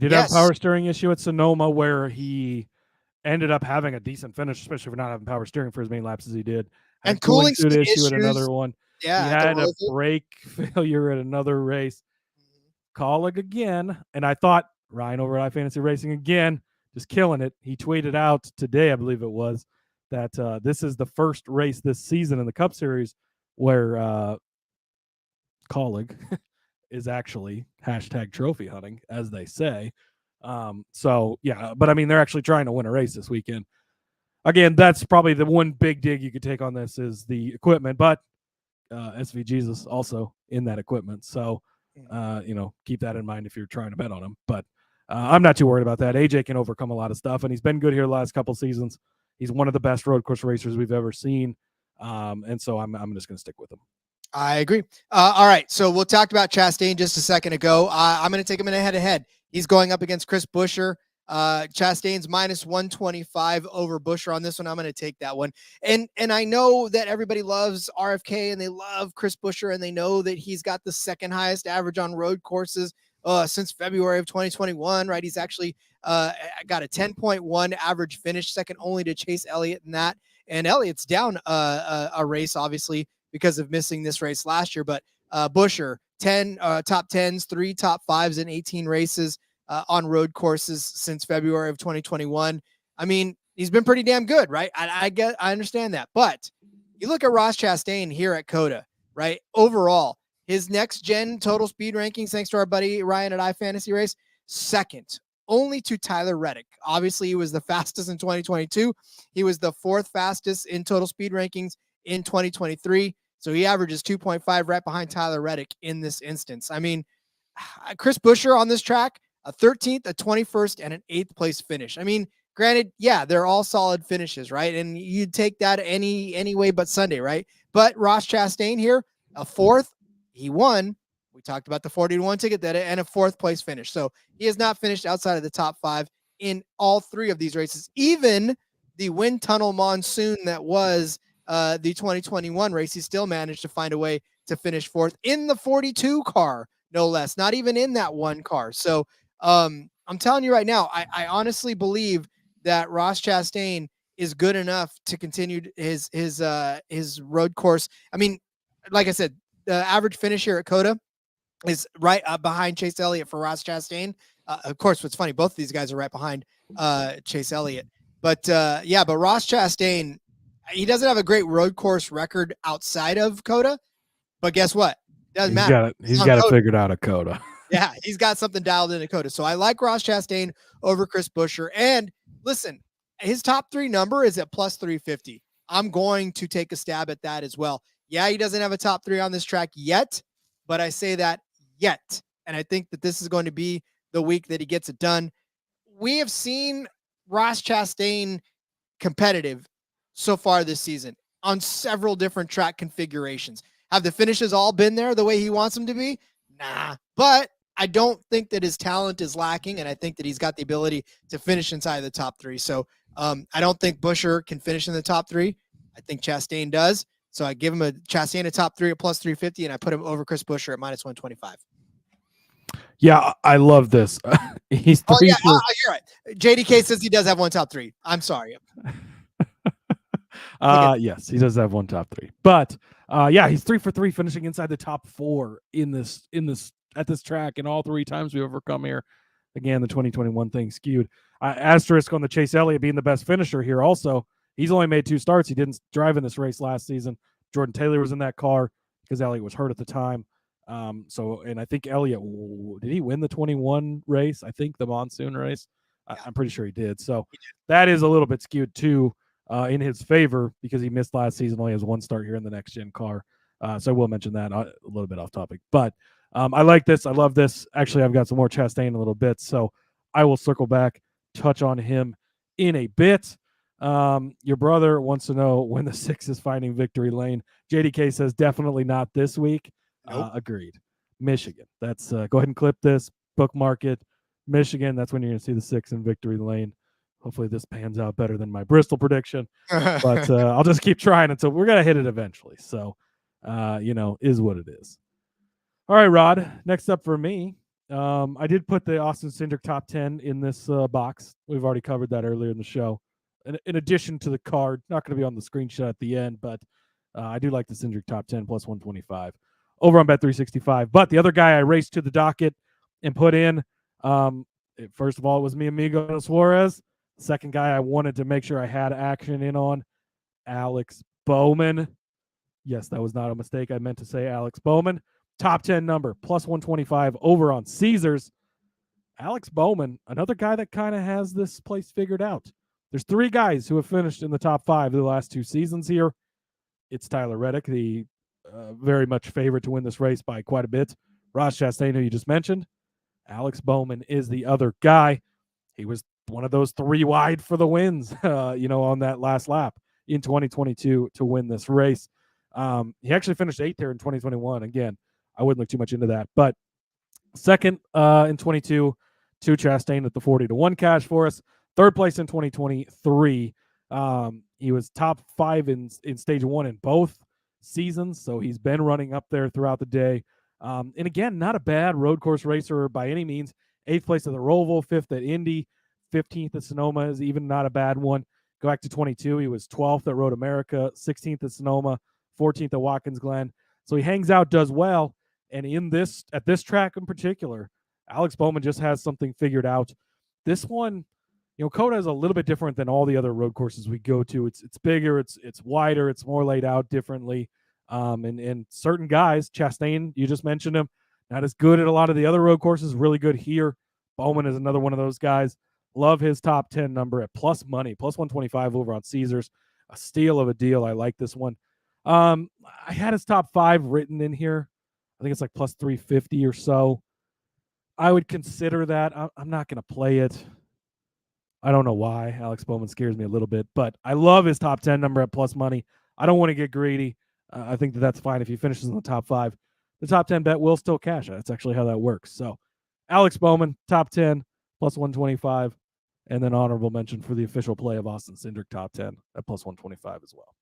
have a power steering issue at Sonoma where he ended up having a decent finish, especially for not having power steering for as many laps as he did. And cooling suit issue at another one. Yeah, he had a brake failure at another race. Colleague again, and I thought Ryan over at iFantasy Racing again, just killing it. He tweeted out today, I believe it was, that this is the first race this season in the Cup Series where colleague is actually #trophy hunting, as they say. So yeah, but I mean, they're actually trying to win a race this weekend. Again, that's probably the one big dig you could take on this is the equipment, but SV Jesus also in that equipment. So, keep that in mind if you're trying to bet on him. But I'm not too worried about that. AJ can overcome a lot of stuff, and he's been good here the last couple seasons. He's one of the best road course racers we've ever seen. And so I'm just going to stick with him. I agree. All right, so we'll talk about Chastain just a second ago. I'm going to take him in a head-to-head. He's going up against Chris Buescher. Chastain's minus 125 over Buescher on this one. I'm going to take that one. And I know that everybody loves RFK and they love Chris Buescher and they know that he's got the second highest average on road courses since February of 2021, right? He's actually got a 10.1 average finish, second only to Chase Elliott in that. And Elliott's down a race, obviously, because of missing this race last year. But Buescher, 10 top 10s, 3 top 5s in 18 races on road courses since February of 2021. I mean, he's been pretty damn good, right? I understand that. But you look at Ross Chastain here at COTA, right? Overall, his next gen total speed rankings, thanks to our buddy Ryan at iFantasy Race, second only to Tyler Reddick. Obviously, he was the fastest in 2022. He was the 4th fastest in total speed rankings in 2023. So he averages 2.5 right behind Tyler Reddick in this instance. I mean, Chris Buescher on this track, a 13th, a 21st, and an 8th place finish. I mean, granted, yeah, they're all solid finishes, right? And you'd take that any way but Sunday, right? But Ross Chastain here, a 4th, he won. We talked about the 40-1 ticket that and a 4th place finish. So he has not finished outside of the top 5 in all 3 of these races. Even the wind tunnel monsoon that was the 2021 race, he still managed to find a way to finish 4th in the 42 car, no less, not even in that one car. So I'm telling you right now, I honestly believe that Ross Chastain is good enough to continue his road course. I mean, like I said, the average finish here at COTA is right behind Chase Elliott for Ross Chastain. Of course, what's funny, both of these guys are right behind Chase Elliott. But but Ross Chastain, he doesn't have a great road course record outside of COTA. But guess what? Doesn't matter. He's got it figured out at COTA. Yeah, he's got something dialed in COTA. So I like Ross Chastain over Chris Buescher. And listen, his top 3 number is at plus 350. I'm going to take a stab at that as well. Yeah, he doesn't have a top 3 on this track yet, but I say that yet. And I think that this is going to be the week that he gets it done. We have seen Ross Chastain competitive so far this season on several different track configurations. Have the finishes all been there the way he wants them to be? Nah, but I don't think that his talent is lacking, and I think that he's got the ability to finish inside the top 3. So I don't think Buescher can finish in the top 3. I think Chastain does. So I give him a Chastain a top 3 at plus 350, and I put him over Chris Buescher at minus 125. Yeah, I love this. He's 3 you're right. JDK says he does have one top 3. I'm sorry. Yes, he does have one top 3. But he's 3 for 3 finishing inside the top 4 at this track, and all 3 times we've ever come here. Again, the 2021 thing skewed. Asterisk on the Chase Elliott being the best finisher here also. He's only made 2 starts. He didn't drive in this race last season. Jordan Taylor was in that car because Elliott was hurt at the time. And I think Elliott, did he win the 21 race? I think the monsoon race. I'm pretty sure he did. So that is a little bit skewed too in his favor because he missed last season, only has 1 start here in the next gen car. So I will mention that a little bit off topic. But I like this. I love this. Actually, I've got some more Chastain in a little bit. So I will circle back, touch on him in a bit. Your brother wants to know when the 6 is finding victory lane. JDK says definitely not this week. Nope. Agreed. Michigan. That's go ahead and clip this, bookmark it. Michigan. That's when you're going to see the 6 in victory lane. Hopefully this pans out better than my Bristol prediction, but I'll just keep trying until we're going to hit it eventually. So, is what it is. All right, Rod, next up for me. I did put the Austin Cindric top 10 in this box. We've already covered that earlier in the show. In addition to the card, not going to be on the screenshot at the end, but I do like the Cindric top 10 plus 125 over on Bet365. But the other guy I raced to the docket and put in, first of all, it was mi amigo Suarez. Second guy I wanted to make sure I had action in on, Alex Bowman. Yes, that was not a mistake. I meant to say Alex Bowman. Top 10 number, plus 125 over on Caesars. Alex Bowman, another guy that kind of has this place figured out. There's 3 guys who have finished in the top 5 of the last 2 seasons here. It's Tyler Reddick, the very much favorite to win this race by quite a bit. Ross Chastain, who you just mentioned. Alex Bowman is the other guy. He was one of those 3 wide for the wins, on that last lap in 2022 to win this race. He actually finished 8th there in 2021. Again, I wouldn't look too much into that. But second in 22, to Chastain at the 40-1 cash for us. Third place in 2023. He was top 5 in stage 1 in both seasons, so he's been running up there throughout the day. And again, not a bad road course racer by any means. 8th place at the Roval, 5th at Indy, 15th at Sonoma is even not a bad one. Go back to 22, he was 12th at Road America, 16th at Sonoma, 14th at Watkins Glen. So he hangs out, does well, and at this track in particular, Alex Bowman just has something figured out. This one, COTA is a little bit different than all the other road courses we go to. It's bigger, it's wider, it's more laid out differently. And certain guys, Chastain, you just mentioned him, not as good at a lot of the other road courses, really good here. Bowman is another one of those guys. Love his top 10 number at plus money, plus 125 over on Caesars. A steal of a deal. I like this one. I had his top 5 written in here. I think it's like plus 350 or so. I would consider that. I'm not going to play it. I don't know why. Alex Bowman scares me a little bit, but I love his top 10 number at plus money. I don't want to get greedy. I think that's fine if he finishes in the top 5. The top 10 bet will still cash. That's actually how that works. So Alex Bowman, top 10, plus 125. And then honorable mention for the official play of Austin Cindric, top 10 at plus 125 as well.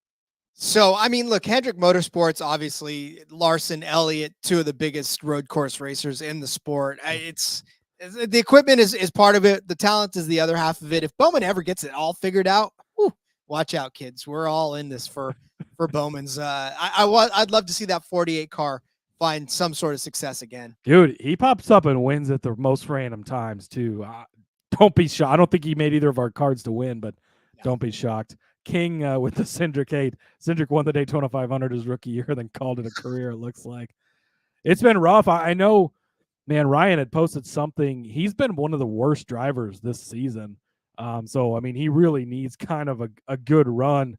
So, I mean, look, Hendrick Motorsports, obviously, Larson, Elliott, 2 of the biggest road course racers in the sport. It's the equipment is part of it. The talent is the other half of it. If Bowman ever gets it all figured out, watch out, kids. We're all in this for Bowman's. I'd love to see that 48 car find some sort of success again. Dude, he pops up and wins at the most random times, too. Don't be shocked. I don't think he made either of our cards to win, but don't be shocked. King with the Cindric 8. Cindric won the Daytona 500 his rookie year, then called it a career, it looks like. It's been rough. I know, man, Ryan had posted something. He's been one of the worst drivers this season. So, I mean, he really needs kind of a good run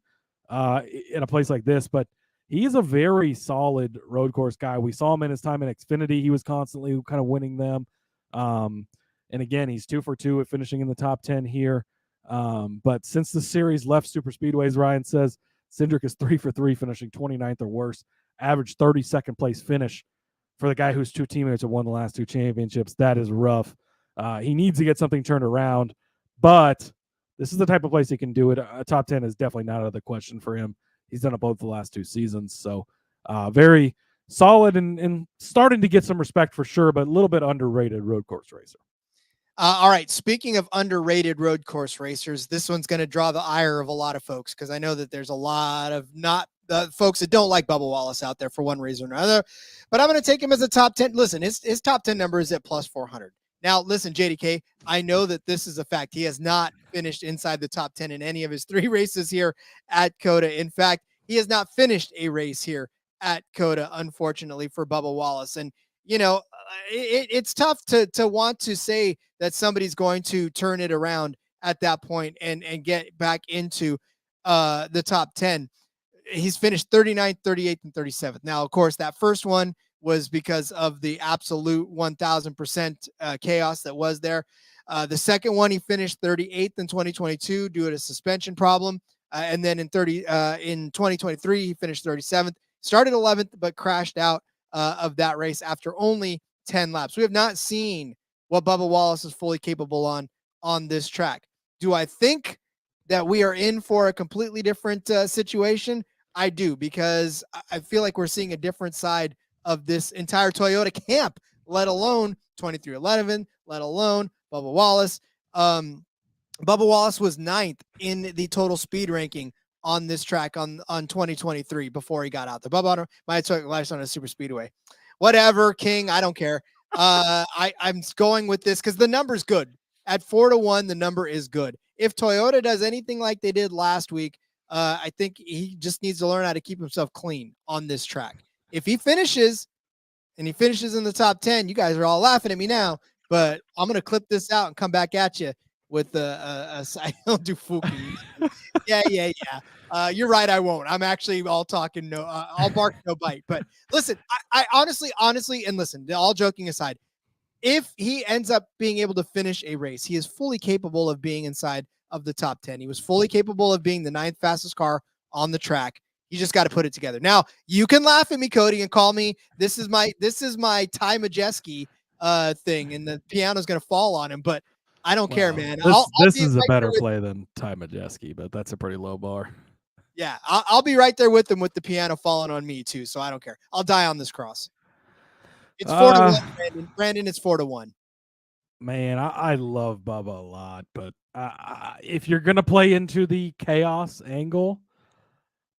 in a place like this. But he's a very solid road course guy. We saw him in his time in Xfinity. He was constantly kind of winning them. And again, he's 2 for 2 at finishing in the top 10 here. But since the series left super speedways, Ryan says Cindric is 3 for 3, finishing 29th or worse. Average 32nd place finish for the guy whose 2 teammates have won the last 2 championships. That is rough. He needs to get something turned around, but this is the type of place he can do it. A top 10 is definitely not out of the question for him. He's done it both the last 2 seasons. So very solid and starting to get some respect for sure, but a little bit underrated road course racer. All right. Speaking of underrated road course racers, this one's going to draw the ire of a lot of folks because I know that there's a lot of folks that don't like Bubba Wallace out there for one reason or another. But I'm going to take him as a top 10. Listen, his top 10 number is at plus 400. Now, listen, JDK, I know that this is a fact. He has not finished inside the top 10 in any of his 3 races here at COTA. In fact, he has not finished a race here at COTA, unfortunately, for Bubba Wallace. And it's tough to want to say that somebody's going to turn it around at that point and get back into the top 10. He's finished 39th, 38th, and 37th. Now, of course, that first one was because of the absolute 1000% chaos that was there. The second one, he finished 38th in 2022 due to a suspension problem. And then in 2023, he finished 37th, started 11th, but crashed out of that race after only 10 laps. We have not seen what Bubba Wallace is fully capable on this track. Do I think that we are in for a completely different situation? I do, because I feel like we're seeing a different side of this entire Toyota camp, let alone 2311, let alone Bubba Wallace. Bubba Wallace was 9th in the total speed ranking on this track on 2023 before he got out there. Bubba might have last on a super speedway. Whatever, King, I don't care. I'm going with this because the number's good. At 4-1, the number is good. If Toyota does anything like they did last week, I think he just needs to learn how to keep himself clean on this track. If he finishes, and he finishes in the top 10, you guys are all laughing at me now, but I'm going to clip this out and come back at you with I don't do fucking. Yeah. You're right. I won't. I'm actually all talking. No, I'll bark, no bite. But listen, I honestly, and listen, all joking aside, if he ends up being able to finish a race, he is fully capable of being inside of the top 10. He was fully capable of being the 9th fastest car on the track. You just got to put it together. Now you can laugh at me, Cody, and call me. This is my Ty Majeski thing, and the piano's going to fall on him, but I don't care, man. This is a better play than Ty Majeski, but that's a pretty low bar. Yeah, I'll be right there with him with the piano falling on me too, so I don't care. I'll die on this cross. It's 4-1, Brandon. It's 4-1. Man, I love Bubba a lot, but if you're gonna play into the chaos angle,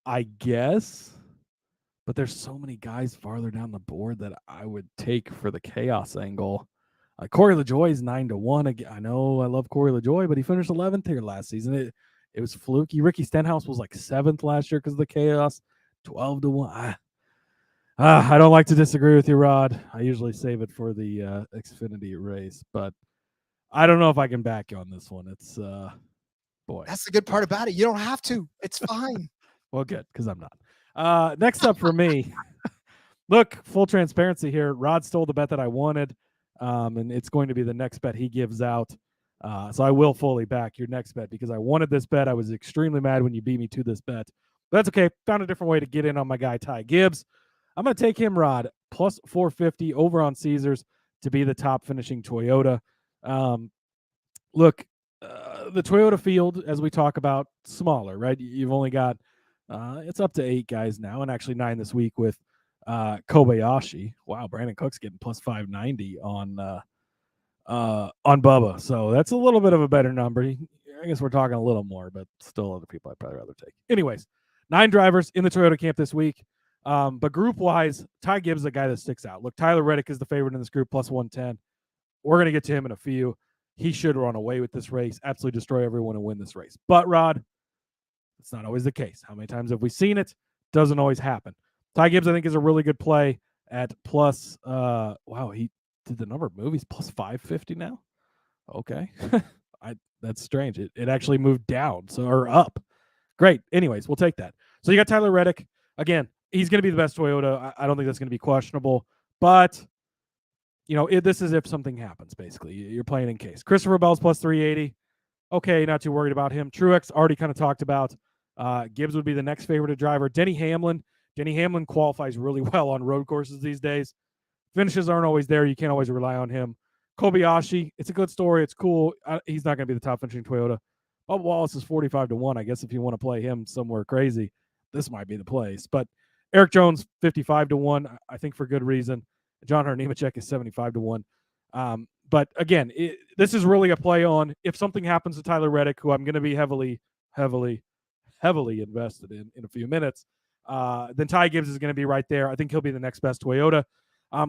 I guess. But there's so many guys farther down the board that I would take for the chaos angle. Corey LaJoy is 9-1. Again, I know I love Corey LaJoy, but he finished 11th here last season. It was fluky. Ricky Stenhouse was like 7th last year because of the chaos. 12-1. I don't like to disagree with you, Rod. I usually save it for the Xfinity race, but I don't know if I can back you on this one. It's boy. That's the good part about it. You don't have to. It's fine. Well, good, because I'm not. Next up for me, look, full transparency here. Rod stole the bet that I wanted, and it's going to be the next bet he gives out. So I will fully back your next bet because I wanted this bet. I was extremely mad when you beat me to this bet. But that's okay. Found a different way to get in on my guy, Ty Gibbs. I'm going to take him, Rod, plus 450 over on Caesars to be the top finishing Toyota. Look, the Toyota field, as we talk about, smaller, right? You've only got, it's up to 8 guys now, and actually 9 this week with Kobayashi. Wow, Brandon Cook's getting plus 590 on Bubba. So that's a little bit of a better number. I guess we're talking a little more, but still other people I'd probably rather take. Anyways, 9 drivers in the Toyota camp this week. But group-wise, Ty Gibbs is the guy that sticks out. Look, Tyler Reddick is the favorite in this group, plus 110. We're going to get to him in a few. He should run away with this race, absolutely destroy everyone and win this race. But, Rod, it's not always the case. How many times have we seen it? Doesn't always happen. Ty Gibbs, I think, is a really good play at plus, wow, he did the number of movies, plus 550 now? Okay. That's strange. It actually moved down, or up. Great. Anyways, we'll take that. So you got Tyler Reddick. Again, he's going to be the best Toyota. I don't think that's going to be questionable. But, this is if something happens, basically. You're playing in case. Christopher Bell's plus 380. Okay, not too worried about him. Truex already kind of talked about. Gibbs would be the next favorite driver. Denny Hamlin. Denny Hamlin qualifies really well on road courses these days. Finishes aren't always there. You can't always rely on him. Kobayashi, it's a good story. It's cool. He's not going to be the top finishing Toyota. Bubba Wallace is 45-1. I guess if you want to play him somewhere crazy, this might be the place. But Eric Jones, 55-1, I think for good reason. John Nemechek is 75-1. But again, this is really a play on if something happens to Tyler Reddick, who I'm going to be heavily invested in a few minutes, then Ty Gibbs is going to be right there. I think he'll be the next best Toyota.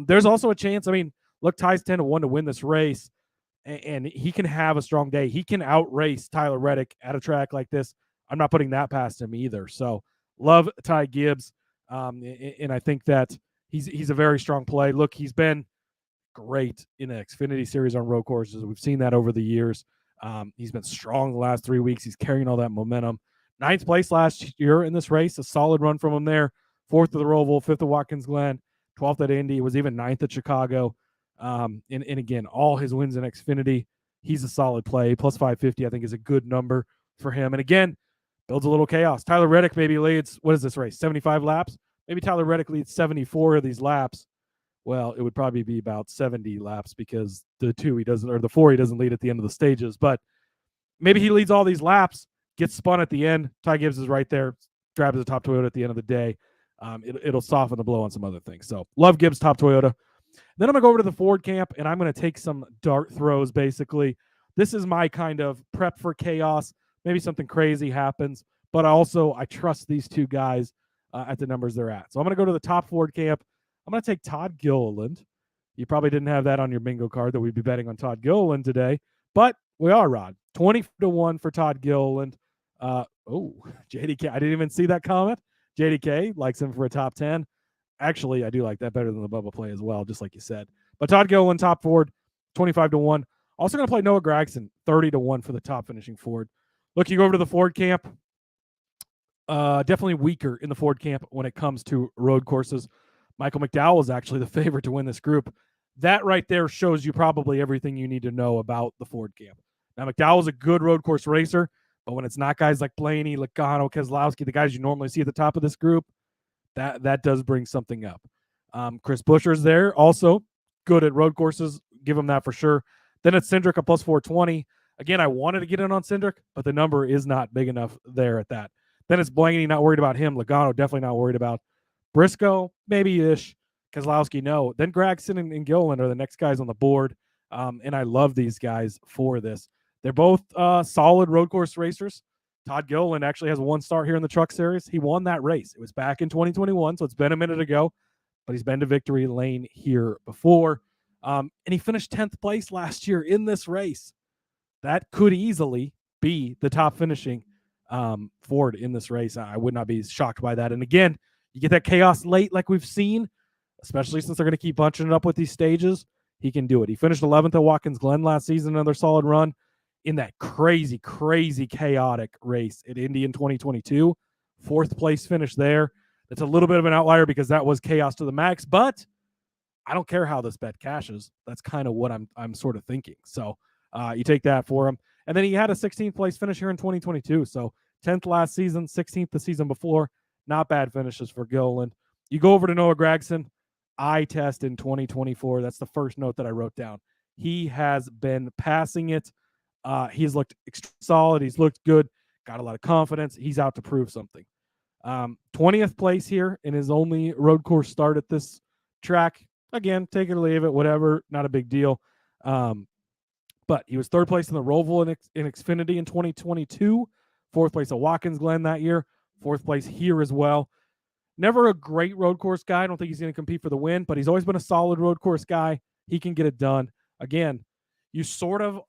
There's also a chance. I mean, look, Ty's 10-1 to win this race, and he can have a strong day. He can outrace Tyler Reddick at a track like this. I'm not putting that past him either. So love Ty Gibbs. And I think that he's a very strong play. Look, he's been great in the Xfinity Series on road courses. We've seen that over the years. He's been strong the last 3 weeks. He's carrying all that momentum. 9th place last year in this race, a solid run from him there. 4th at the Roval, 5th at Watkins Glen, 12th at Indy. Was even 9th at Chicago. And again, all his wins in Xfinity, he's a solid play. Plus 550, I think, is a good number for him. And again, builds a little chaos. Tyler Reddick maybe leads, what is this race, 75 laps? Maybe Tyler Reddick leads 74 of these laps. Well, it would probably be about 70 laps because the 4 he doesn't lead at the end of the stages. But maybe he leads all these laps, gets spun at the end. Ty Gibbs is right there, grabs the top Toyota at the end of the day. It'll soften the blow on some other things. So love Gibbs, top Toyota. Then I'm going to go over to the Ford camp, and I'm going to take some dart throws, basically. This is my kind of prep for chaos. Maybe something crazy happens, but I trust these two guys at the numbers they're at. So I'm going to go to the top Ford camp. I'm going to take Todd Gilliland. You probably didn't have that on your bingo card that we'd be betting on Todd Gilliland today, but we are, Rod. 20-1 for Todd Gilliland. JDK, I didn't even see that comment. JDK likes him for a top 10. Actually, I do like that better than the Bubba play as well, just like you said. But Todd Gilliland, top Ford, 25-1. Also going to play Noah Gragson, 30-1 for the top finishing Ford. Look, you go over to the Ford camp. Definitely weaker in the Ford camp when it comes to road courses. Michael McDowell is actually the favorite to win this group. That right there shows you probably everything you need to know about the Ford camp. Now, McDowell's a good road course racer, But when it's not guys like Blaney, Logano, Keselowski, the guys you normally see at the top of this group, that does bring something up. Chris Buescher's there, also good at road courses. Give him that for sure. Then it's Cindric at plus 420. Again, I wanted to get in on Cindric, but the number is not big enough there at that. Then it's Blaney, not worried about him. Logano, definitely not worried about. Briscoe, maybe-ish. Keselowski, no. Then Gragson and Gilliland are the next guys on the board. And I love these guys for this. They're both solid road course racers. Todd Gilliland actually has one start here in the Truck Series. He won that race. It was back in 2021, so it's been a minute ago, but he's been to victory lane here before. And he finished 10th place last year in this race. That could easily be the top finishing Ford in this race. I would not be shocked by that. And again, you get that chaos late like we've seen, especially since they're going to keep bunching it up with these stages. He can do it. He finished 11th at Watkins Glen last season, another solid run in that crazy, crazy chaotic race at Indy in 2022. 4th place finish there. That's a little bit of an outlier because that was chaos to the max, but I don't care how this bet cashes. That's kind of what I'm sort of thinking. So you take that for him. And then he had a 16th place finish here in 2022. So 10th last season, 16th the season before. Not bad finishes for Gilliland. You go over to Noah Gragson. Eye test in 2024. That's the first note that I wrote down. He has been passing it. He's looked solid. He's looked good. Got a lot of confidence. He's out to prove something. 20th place here in his only road course start at this track. Again, take it or leave it, whatever. Not a big deal. But he was 3rd place in the Roval in Xfinity in 2022. 4th place at Watkins Glen that year. 4th place here as well. Never a great road course guy. I don't think he's going to compete for the win, but he's always been a solid road course guy. He can get it done. Again, you sort of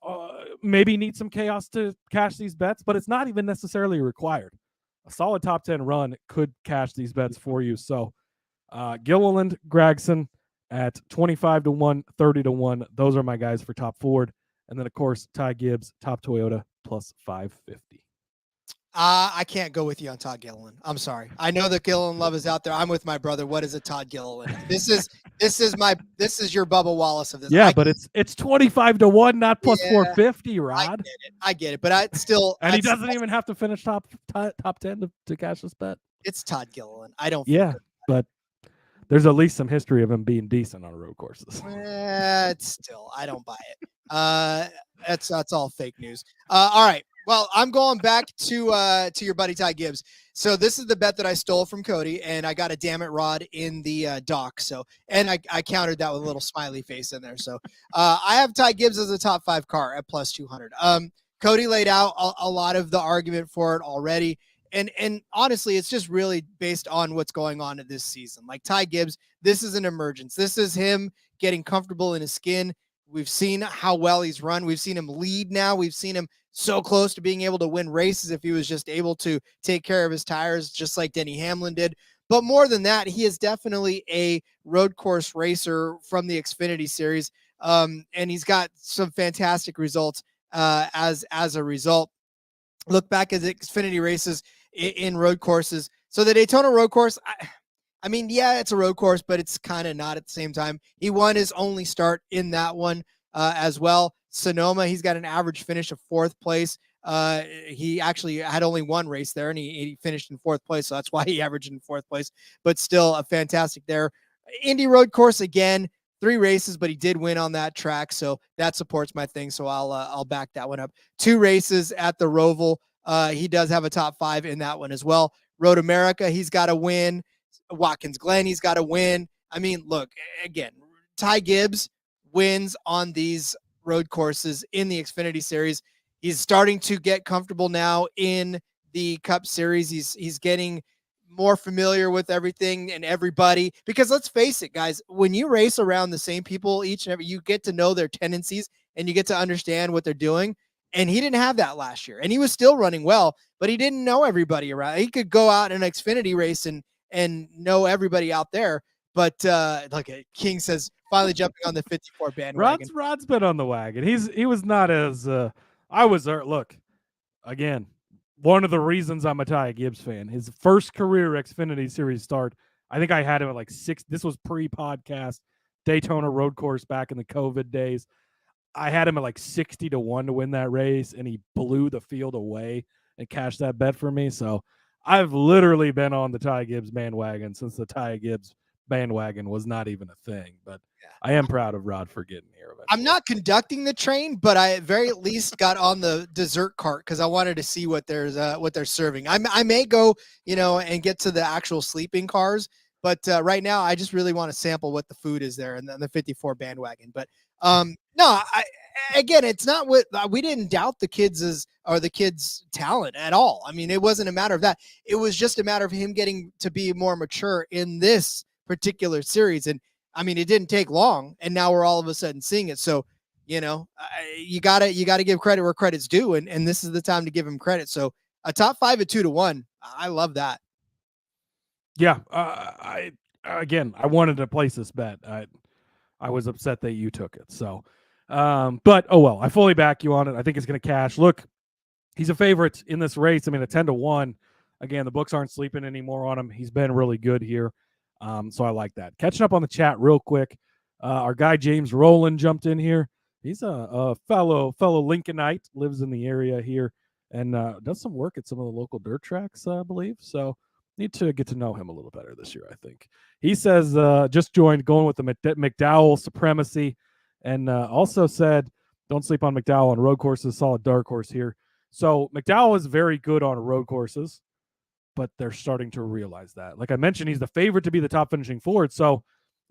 maybe need some chaos to cash these bets, but it's not even necessarily required. A solid top 10 run could cash these bets for you. So Gilliland, Gragson at 25-1, 30-1. Those are my guys for top Ford. And then, of course, Ty Gibbs, top Toyota, plus 550. I can't go with you on Todd Gilliland. I'm sorry. I know that Gilliland love is out there. I'm with my brother. What is a Todd Gilliland? This is your Bubba Wallace of this. Yeah, but it's 25-1, not plus 450, Rod. I get it, but I still and he doesn't even have to finish top 10 to cash this bet. It's Todd Gilliland. I don't. Yeah, but there's at least some history of him being decent on road courses. It's still, I don't buy it. That's all fake news. All right. Well, I'm going back to your buddy Ty Gibbs. So this is the bet that I stole from Cody, and I got a damn it Rod in the doc. So, and I countered that with a little smiley face in there. So I have Ty Gibbs as a top 5 car at plus 200. Cody laid out a lot of the argument for it already. And honestly, it's just really based on what's going on in this season. Like Ty Gibbs, this is an emergence. This is him getting comfortable in his skin. We've seen how well he's run. We've seen him lead now. We've seen him so close to being able to win races if he was just able to take care of his tires, just like Denny Hamlin did. But more than that, he is definitely a road course racer from the Xfinity Series. And he's got some fantastic results as a result. Look back at the Xfinity races in road courses. So the Daytona road course, I mean, yeah, it's a road course, but it's kind of not at the same time. He won his only start in that one as well. Sonoma, he's got an average finish of 4th place. He actually had only one race there, and he finished in 4th place, so that's why he averaged in 4th place. But still, a fantastic there. Indy road course, again, 3 races, but he did win on that track, so that supports my thing, so I'll back that one up. 2 races at the Roval. He does have a top 5 in that one as well. Road America, he's got a win. Watkins Glen, he's got to win. I mean, look, again, Ty Gibbs wins on these road courses in the Xfinity Series. He's starting to get comfortable now in the Cup Series. He's getting more familiar with everything and everybody, because let's face it, guys, when you race around the same people each and every, you get to know their tendencies and you get to understand what they're doing. And he didn't have that last year, and he was still running well, but he didn't know everybody around. He could go out in an Xfinity race and know everybody out there. But like King says, finally jumping on the 54 bandwagon. Rod's been on the wagon. He was not as I was. Look, again, one of the reasons I'm a Ty Gibbs fan. His first career Xfinity Series start, I think I had him at like 6. This was pre-podcast Daytona road course back in the COVID days. I had him at like 60-1 to win that race, and he blew the field away. and cash that bet for me. So I've literally been on the Ty Gibbs bandwagon since the Ty Gibbs bandwagon was not even a thing. But I am proud of Rod for getting here eventually. I'm not conducting the train, but I at very least got on the dessert cart because I wanted to see what they're serving. I may go, and get to the actual sleeping cars, but right now I just really want to sample what the food is there and the 54 bandwagon. But no, again, it's not what we didn't doubt the kids' talent at all. I mean, it wasn't a matter of that. It was just a matter of him getting to be more mature in this particular series. And I mean, it didn't take long, and now we're all of a sudden seeing it. So, you gotta give credit where credit's due, and this is the time to give him credit. So a top 5 at 2-1. I love that. Yeah. I wanted to place this bet. I was upset that you took it. So, but oh well, I fully back you on it. I think it's going to cash. Look, he's a favorite in this race. I mean, a 10-1. Again, the books aren't sleeping anymore on him. He's been really good here. So I like that. Catching up on the chat real quick. Our guy James Rowland jumped in here. He's a fellow Lincolnite, lives in the area here, and does some work at some of the local dirt tracks, I believe. So need to get to know him a little better this year, I think. He says just joined, going with the McDowell supremacy, and also said don't sleep on McDowell on road courses. Solid dark horse here. So McDowell is very good on road courses, but they're starting to realize that. Like I mentioned, he's the favorite to be the top finishing Ford. So,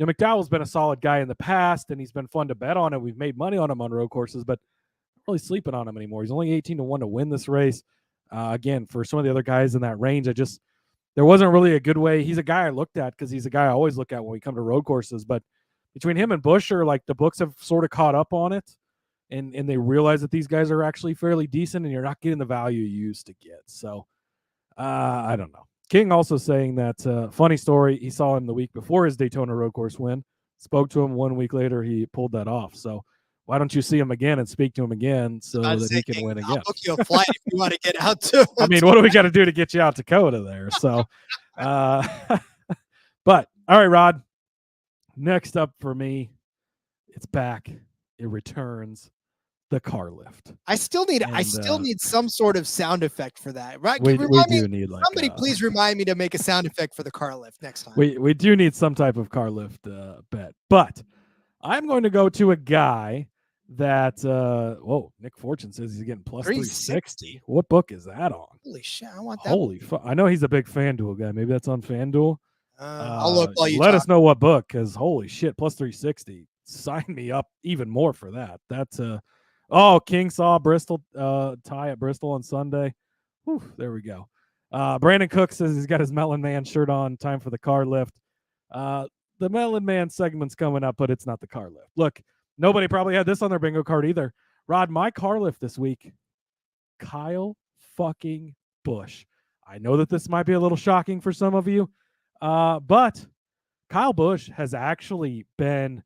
McDowell's been a solid guy in the past, and he's been fun to bet on, and we've made money on him on road courses, but not really sleeping on him anymore. He's only 18-1 to win this race. Again, for some of the other guys in that range, there wasn't really a good way. He's a guy I looked at because he's a guy I always look at when we come to road courses. But between him and Buescher, like the books have sort of caught up on it, and they realize that these guys are actually fairly decent, and you're not getting the value you used to get. So, I don't know. King also saying that funny story, he saw him the week before his Daytona road course win, spoke to him 1 week later, he pulled that off. So why don't you see him again and speak to him again so that he can win again? I'll book you a flight if you want to get out too. I mean, what do we got to do to get you out to Coda there? So, but all right, Rod, next up for me, it's back. It returns. The car lift. I still need some sort of sound effect for that, right? We do need somebody please remind me to make a sound effect for the car lift next time. We do need some type of car lift bet, but I'm going to go to a guy that Nick Fortune says he's getting plus 360. What book is that on? Holy shit, I want that. Holy fuck! I know he's a big FanDuel guy. Maybe that's on FanDuel. I'll look while you let us know what book, because holy shit, plus 360. Sign me up even more for that. That's King saw Bristol tie at Bristol on Sunday. Whew, there we go. Brandon Cook says he's got his Melon Man shirt on. Time for the car lift. The Melon Man segment's coming up, but it's not the car lift. Look, nobody probably had this on their bingo card either. Rod, my car lift this week, Kyle fucking Busch. I know that this might be a little shocking for some of you, but Kyle Busch has actually been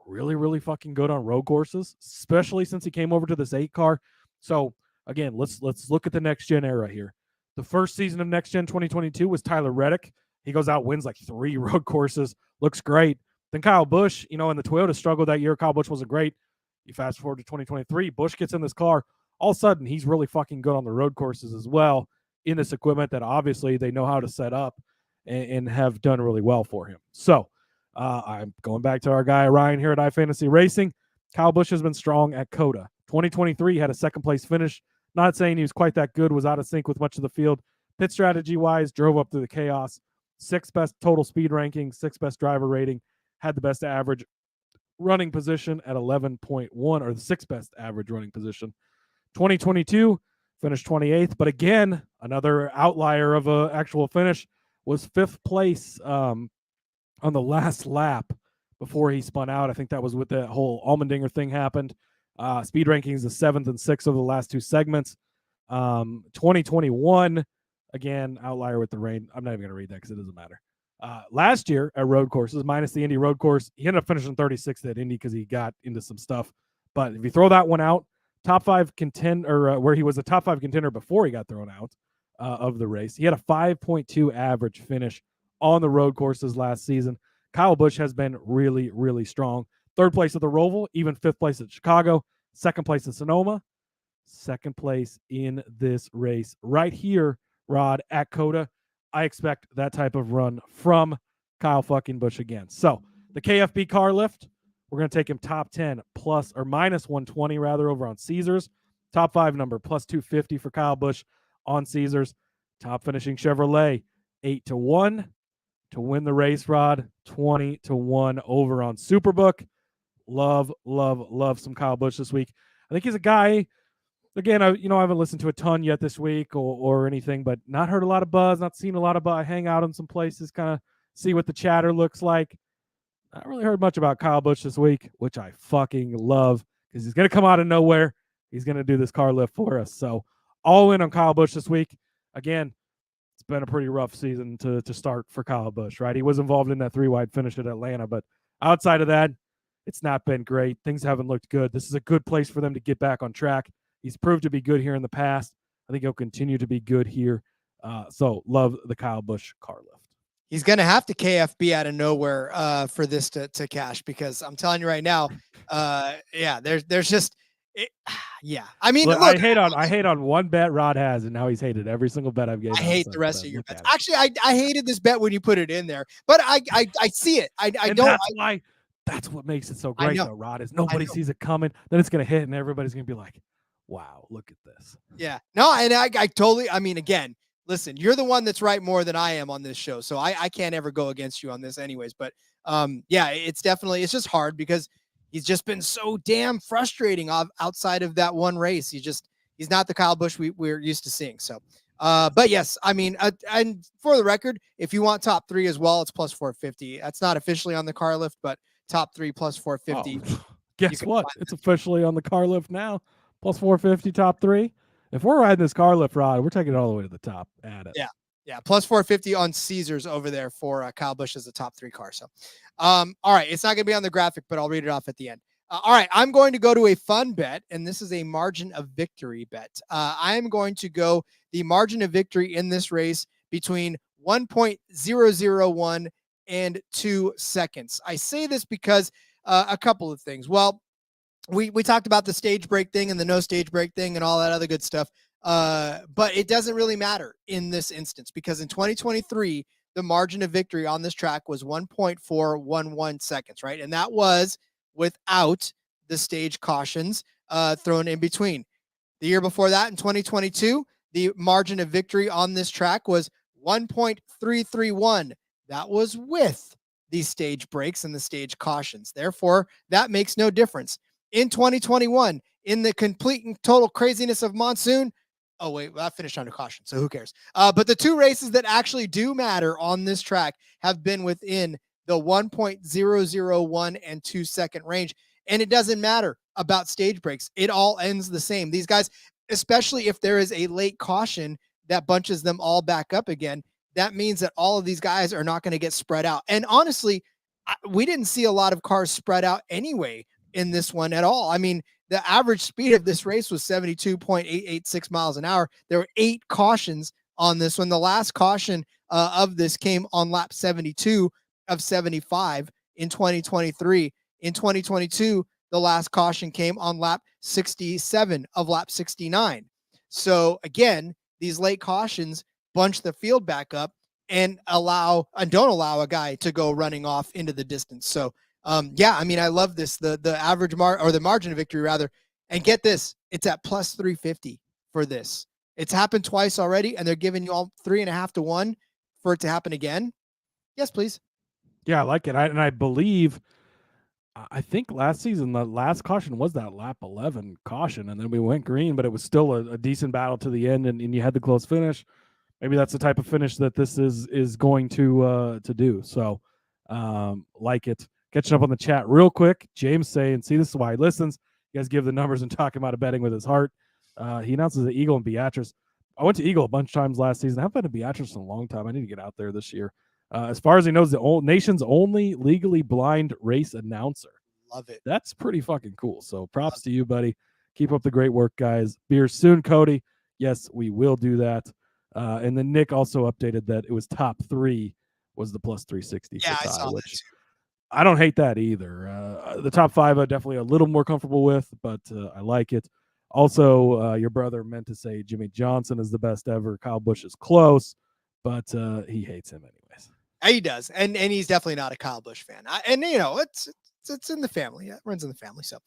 really, really fucking good on road courses, especially since he came over to this 8 car. So again, let's look at the next gen era here. The first season of next gen 2022 was Tyler Reddick. He goes out, wins like 3 road courses, looks great. Then Kyle Busch, in the Toyota struggle that year, Kyle Busch wasn't great. You fast forward to 2023, Busch gets in this car. All of a sudden, he's really fucking good on the road courses as well in this equipment that obviously they know how to set up and have done really well for him. So I'm going back to our guy Ryan here at iFantasy Racing. Kyle Busch has been strong at Coda. 2023 had a second place finish. Not saying he was quite that good, was out of sync with much of the field. Pit strategy wise, drove up through the chaos. 6th best total speed ranking, 6th best driver rating, had the best average running position at 11.1, or the 6th best average running position. 2022 finished 28th, but again, another outlier of an actual finish, was 5th place on the last lap before he spun out. I think that was with the whole Allmendinger thing happened. Speed rankings, the 7th and 6th of the last 2 segments. 2021, again, outlier with the rain. I'm not even going to read that because it doesn't matter. Last year at road courses, minus the Indy road course, he ended up finishing 36th at Indy because he got into some stuff. But if you throw that one out, top 5 contender, where he was a top 5 contender before he got thrown out of the race, he had a 5.2 average finish on the road courses last season. Kyle Busch has been really, really strong. 3rd place at the Roval, even 5th place at Chicago, 2nd place at Sonoma, second place in this race right here, Rod, at Coda. I expect that type of run from Kyle fucking Busch again. So the KFB car lift, we're going to take him top 10 plus or minus 120 rather over on Caesars. Top 5 number plus 250 for Kyle Busch on Caesars. Top finishing Chevrolet 8-1 to win the race, Rod. 20-1 over on Superbook. Love some Kyle Busch this week. I think he's a guy. Again, I haven't listened to a ton yet this week or anything, but not heard a lot of buzz, not seen a lot of buzz. I hang out in some places, kind of see what the chatter looks like. Not really heard much about Kyle Busch this week, which I fucking love because he's going to come out of nowhere. He's going to do this car lift for us. So all in on Kyle Busch this week. Again, it's been a pretty rough season to start for Kyle Busch, right? He was involved in that 3-wide finish at Atlanta, but outside of that, it's not been great. Things haven't looked good. This is a good place for them to get back on track. He's proved to be good here in the past. I think he'll continue to be good here. So love the Kyle Busch car lift. He's going to have to KFB out of nowhere for this to cash, because I'm telling you right now, there's just, yeah. I mean, look, I hate on one bet Rod has, and now he's hated every single bet I've given. I hate the rest of your bets. Actually, I hated this bet when you put it in there, but I see it. That's what makes it so great, though, Rod, is nobody sees it coming. Then it's going to hit, and everybody's going to be like, wow, look at this. Yeah. No, and I totally, I mean, again, listen, you're the one that's right more than I am on this show, so I can't ever go against you on this anyways. But, it's definitely, it's just hard because he's just been so damn frustrating outside of that one race. He's not the Kyle Busch we're used to seeing. So, but yes, I mean, and for the record, if you want top 3 as well, it's plus 450. That's not officially on the car lift, but top 3 plus 450. Oh, guess what? It's officially on the car lift now. Plus 450, top 3. If we're riding this car lift, Rod, we're taking it all the way to the top. Add it. Yeah. Plus 450 on Caesars over there for Kyle Busch as the top 3 car. So, all right. It's not going to be on the graphic, but I'll read it off at the end. All right. I'm going to go to a fun bet, and this is a margin of victory bet. I am going to go the margin of victory in this race between 1.001 and 2 seconds. I say this because a couple of things. Well, we talked about the stage break thing and the no stage break thing and all that other good stuff. But it doesn't really matter in this instance, because in 2023, the margin of victory on this track was 1.411 seconds, right? And that was without the stage cautions thrown in between. The year before that, in 2022, the margin of victory on this track was 1.331. That was with the stage breaks and the stage cautions. Therefore, that makes no difference. In 2021, in the complete and total craziness of monsoon, oh wait, well, I finished under caution, so who cares? But the 2 races that actually do matter on this track have been within the 1.001 and 2 second range. And it doesn't matter about stage breaks. It all ends the same. These guys, especially if there is a late caution that bunches them all back up again, that means that all of these guys are not going to get spread out. And honestly, we didn't see a lot of cars spread out anyway in this one at all. I mean, the average speed of this race was 72.886 miles an hour. There were 8 cautions on this one. The last caution of this came on lap 72 of 75 in 2023. In 2022, the last caution came on lap 67 of lap 69. So again, these late cautions bunch the field back up and don't allow a guy to go running off into the distance. So I mean, I love this, the average the margin of victory rather, and get this, it's at plus 350 for this. It's happened twice already, and they're giving you all 3.5 to 1 for it to happen again. Yes, please. Yeah, I like it. I believe, I think last season, the last caution was that lap 11 caution, and then we went green, but it was still a decent battle to the end, and you had the close finish. Maybe that's the type of finish that this is going to do. So, like it. Catching up on the chat real quick. James saying, see, this is why he listens. You guys give the numbers and talking about betting with his heart. He announces the Eagle and Beatrice. I went to Eagle a bunch of times last season. I haven't been to Beatrice in a long time. I need to get out there this year. As far as he knows, the nation's only legally blind race announcer. Love it. That's pretty fucking cool. So props to you, buddy. Keep up the great work, guys. Beers soon, Cody. Yes, we will do that. And then Nick also updated that it was top 3 was the plus 360. Yeah, for Ty, I saw which that too. I don't hate that either. The top 5 I'm definitely a little more comfortable with, but I like it. Also, your brother meant to say Jimmy Johnson is the best ever. Kyle Busch is close, but he hates him anyways. He does, and he's definitely not a Kyle Busch fan. It's in the family. Yeah, it runs in the family. So,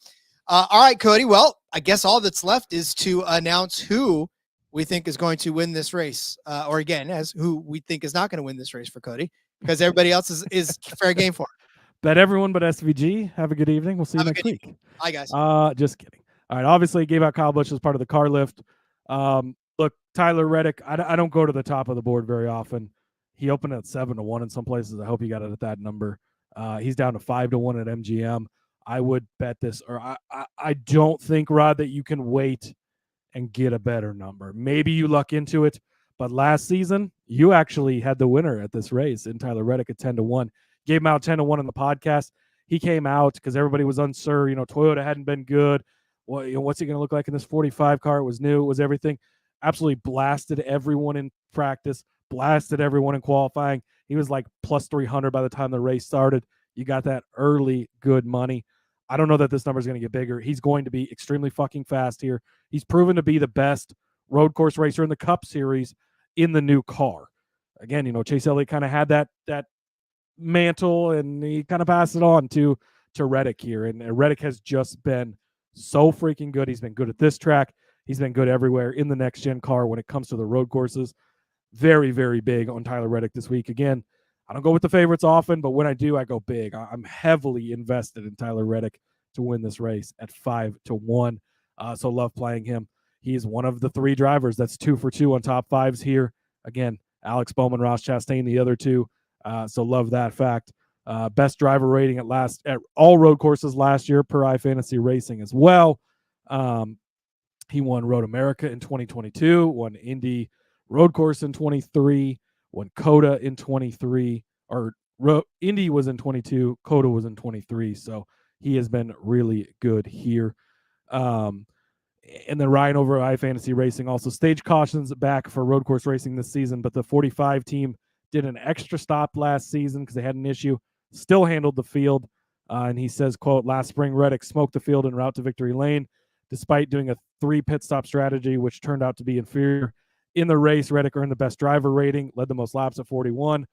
all right, Cody. Well, I guess all that's left is to announce who we think is going to win this race, or again, as who we think is not going to win this race for Cody, because everybody else is fair game for it. Bet everyone but SVG. Have a good evening. We'll see you next week. Bye, guys. Just kidding. All right. Obviously, gave out Kyle Busch as part of the car lift. Look, Tyler Reddick. I don't go to the top of the board very often. He opened at 7-1 in some places. I hope he got it at that number. He's down to 5-1 at MGM. I would bet this, or I don't think, Rod, that you can wait and get a better number. Maybe you luck into it, but last season you actually had the winner at this race in Tyler Reddick at 10-1. Gave him out 10-1 in the podcast. He came out because everybody was unsure. Toyota hadn't been good. Well, what's he going to look like in this 45 car? It was new. It was everything. Absolutely blasted everyone in practice. Blasted everyone in qualifying. He was like plus 300 by the time the race started. You got that early good money. I don't know that this number is going to get bigger. He's going to be extremely fucking fast here. He's proven to be the best road course racer in the Cup Series in the new car. Again, Chase Elliott kind of had that mantle, and he kind of passed it on to Reddick here. And Reddick has just been so freaking good. He's been good at this track. He's been good everywhere in the next gen car when it comes to the road courses. Very, very big on Tyler Reddick this week. Again, I don't go with the favorites often, but when I do, I go big. I'm heavily invested in Tyler Reddick to win this race at 5-1. So love playing him. He is one of the three drivers that's 2 for 2 on top fives here. Again, Alex Bowman, Ross Chastain, the other two. So love that fact. Best driver rating at all road courses last year per iFantasy Racing as well. He won Road America in 2022, won Indy Road Course in 23, won COTA in 23, or Indy was in 22, COTA was in 23. So he has been really good here. And then Ryan over iFantasy Racing also stage cautions back for road course racing this season, but the 45 team did an extra stop last season because they had an issue, still handled the field. And he says, quote, last spring, Reddick smoked the field en route to victory lane, despite doing a 3 pit stop strategy, which turned out to be inferior. In the race, Reddick earned the best driver rating, led the most laps at 41,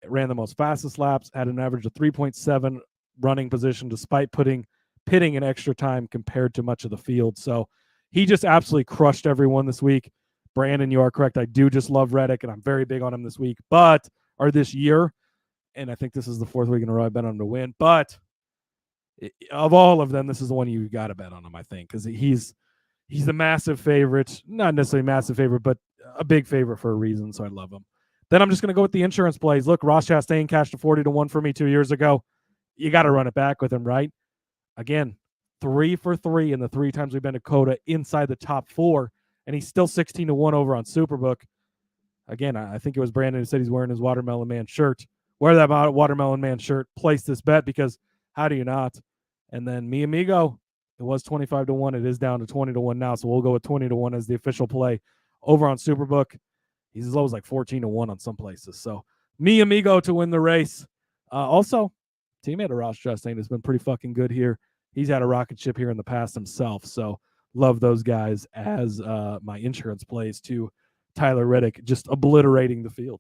ran the most fastest laps, had an average of 3.7 running position, despite pitting in extra time compared to much of the field. So he just absolutely crushed everyone this week. Brandon, you are correct. I do just love Reddick, and I'm very big on him this week, or this year. And I think this is the 4th week in a row I've bet on him to win. But of all of them, this is the one you got to bet on him, I think, because he's a massive favorite. Not necessarily a massive favorite, but a big favorite for a reason, so I love him. Then I'm just going to go with the insurance plays. Look, Ross Chastain cashed a 40-1 for me 2 years ago. You got to run it back with him, right? Again, 3 for 3 in the 3 times we've been to COTA inside the top 4, and he's still 16-1 over on Superbook. Again, I think it was Brandon who said he's wearing his Watermelon Man shirt. Wear that Watermelon Man shirt. Place this bet, because how do you not? And then Mi Amigo, it was 25-1. It is down to 20-1 now, so we'll go with 20-1 as the official play over on Superbook. He's as low as like 14-1 on some places. So Mi Amigo to win the race. Also, teammate of Ross Chastain has been pretty fucking good here. He's had a rocket ship here in the past himself. So love those guys as my insurance plays to Tyler Reddick, just obliterating the field.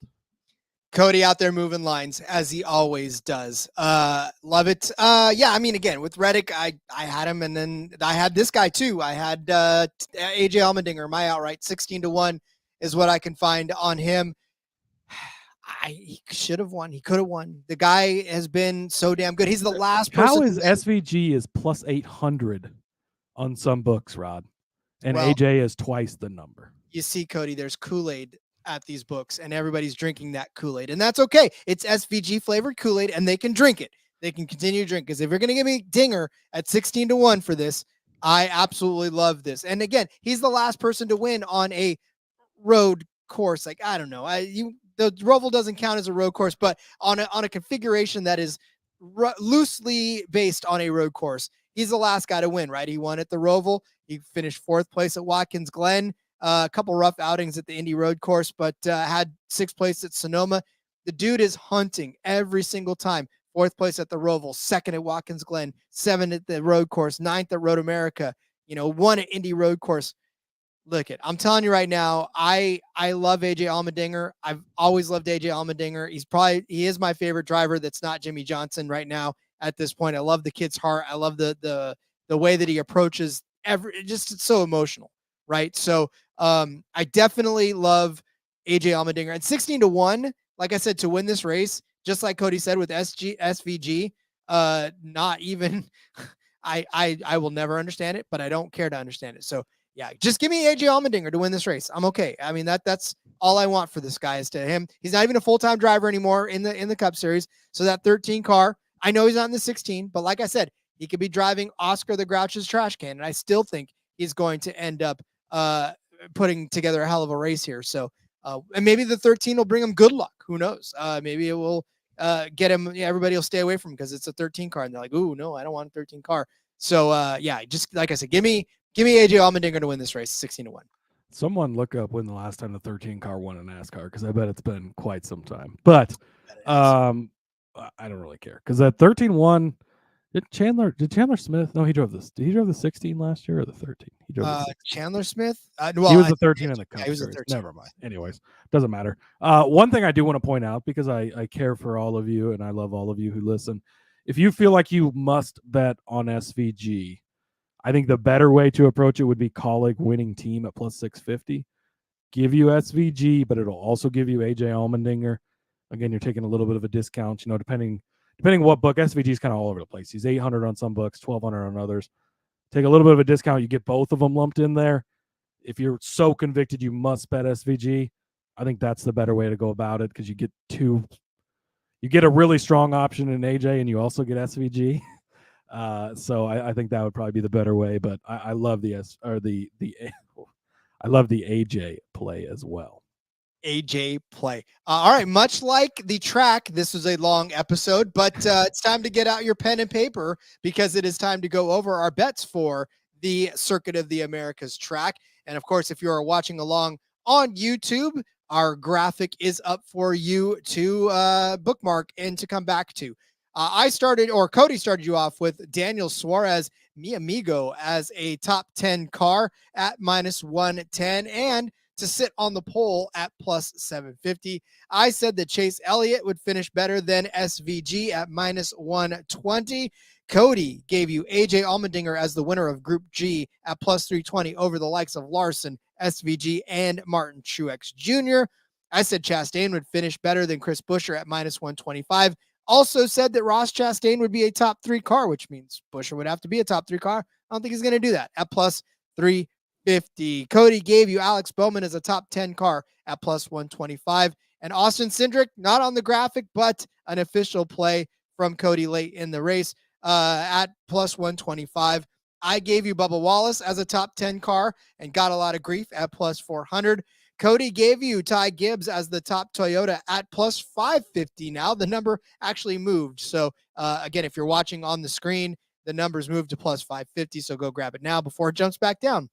Cody out there moving lines as he always does. Love it. Yeah, I mean, again, with Reddick, I had him, and then I had this guy too. I had AJ Allmendinger, my outright 16-1 is what I can find on him. He should have won. He could have won. The guy has been so damn good. He's the last person. How is SVG is plus 800 on some books, Rod, and AJ is twice the number? You see, Cody, there's Kool-Aid at these books, and everybody's drinking that Kool-Aid, and that's okay. It's SVG flavored Kool-Aid, and they can drink it. They can continue to drink, because if you're going to give me Dinger at 16-1 for this, I absolutely love this. And again, he's the last person to win on a road course. Like, I don't know, the Roval doesn't count as a road course, but on a configuration that is loosely based on a road course, he's the last guy to win, right? He won at the Roval. He finished 4th place at Watkins Glen. A couple rough outings at the Indy road course, but had 6th place at Sonoma. The dude is hunting every single time. 4th place at the Roval, 2nd at Watkins Glen, 7th at the road course, 9th at Road America. won an Indy road course. Look, I'm telling you right now, I love AJ Allmendinger. I've always loved AJ Allmendinger. He is my favorite driver that's not Jimmy Johnson right now at this point. I love the kid's heart. I love the way that he approaches it's so emotional, right? So I definitely love AJ Allmendinger. And 16-1, like I said, to win this race, just like Cody said with SVG, not even I will never understand it, but I don't care to understand it. So yeah, just give me AJ Allmendinger to win this race. I'm okay. I mean, that's all I want for this guy is to him. He's not even a full-time driver anymore in the Cup Series. So that 13 car, I know he's not in the 16, but like I said, he could be driving Oscar the Grouch's trash can, and I still think he's going to end up putting together a hell of a race here. So, and maybe the 13 will bring him good luck. Who knows? Maybe it will get him. Yeah, everybody will stay away from him because it's a 13 car, and they're like, "Ooh, no, I don't want a 13 car." So, yeah, just like I said, give me AJ Allmendinger to win this race, 16-1. Someone look up when the last time the 13 car won a NASCAR, because I bet it's been quite some time. But I don't really care because that 13-1. Did Chandler Smith? No, he drove this. Did he drove the 16 last year or the 13? He drove the 16. Chandler Smith. He was the 13 in the Cup. Yeah, he was the Series. 13. Never mind. Anyways, doesn't matter. One thing I do want to point out, because I care for all of you and I love all of you who listen. If you feel like you must bet on SVG, I think the better way to approach it would be colleague winning team at plus 650. Give you SVG, but it'll also give you AJ Allmendinger. Again, you're taking a little bit of a discount, depending what book. SVG is kind of all over the place. He's 800 on some books, 1,200 on others. Take a little bit of a discount. You get both of them lumped in there. If you're so convicted you must bet SVG, I think that's the better way to go about it, because you get a really strong option in AJ and you also get SVG. So I think that would probably be the better way. But I love the I love the AJ play as well. AJ play. All right. Much like the track, this was a long episode, but it's time to get out your pen and paper, because it is time to go over our bets for the Circuit of the Americas track. And of course, if you are watching along on YouTube, our graphic is up for you to bookmark and to come back to. Cody started you off with Daniel Suarez, Mi Amigo, as a top 10 car at minus 110, and to sit on the pole at plus 750. I said that Chase Elliott would finish better than SVG at minus 120. Cody gave you AJ Allmendinger as the winner of Group G at plus 320 over the likes of Larson, SVG, and Martin Truex Jr. I said Chastain would finish better than Chris Buescher at minus 125. Also said that Ross Chastain would be a top 3 car, which means Buescher would have to be a top 3 car. I don't think he's going to do that at plus 350. Cody gave you Alex Bowman as a top 10 car at plus 125. And Austin Cindric, not on the graphic, but an official play from Cody late in the race at plus 125. I gave you Bubba Wallace as a top 10 car and got a lot of grief at plus 400. Cody gave you Ty Gibbs as the top Toyota at plus 550. Now the number actually moved. So again, if you're watching on the screen, the numbers moved to plus 550. So go grab it now before it jumps back down.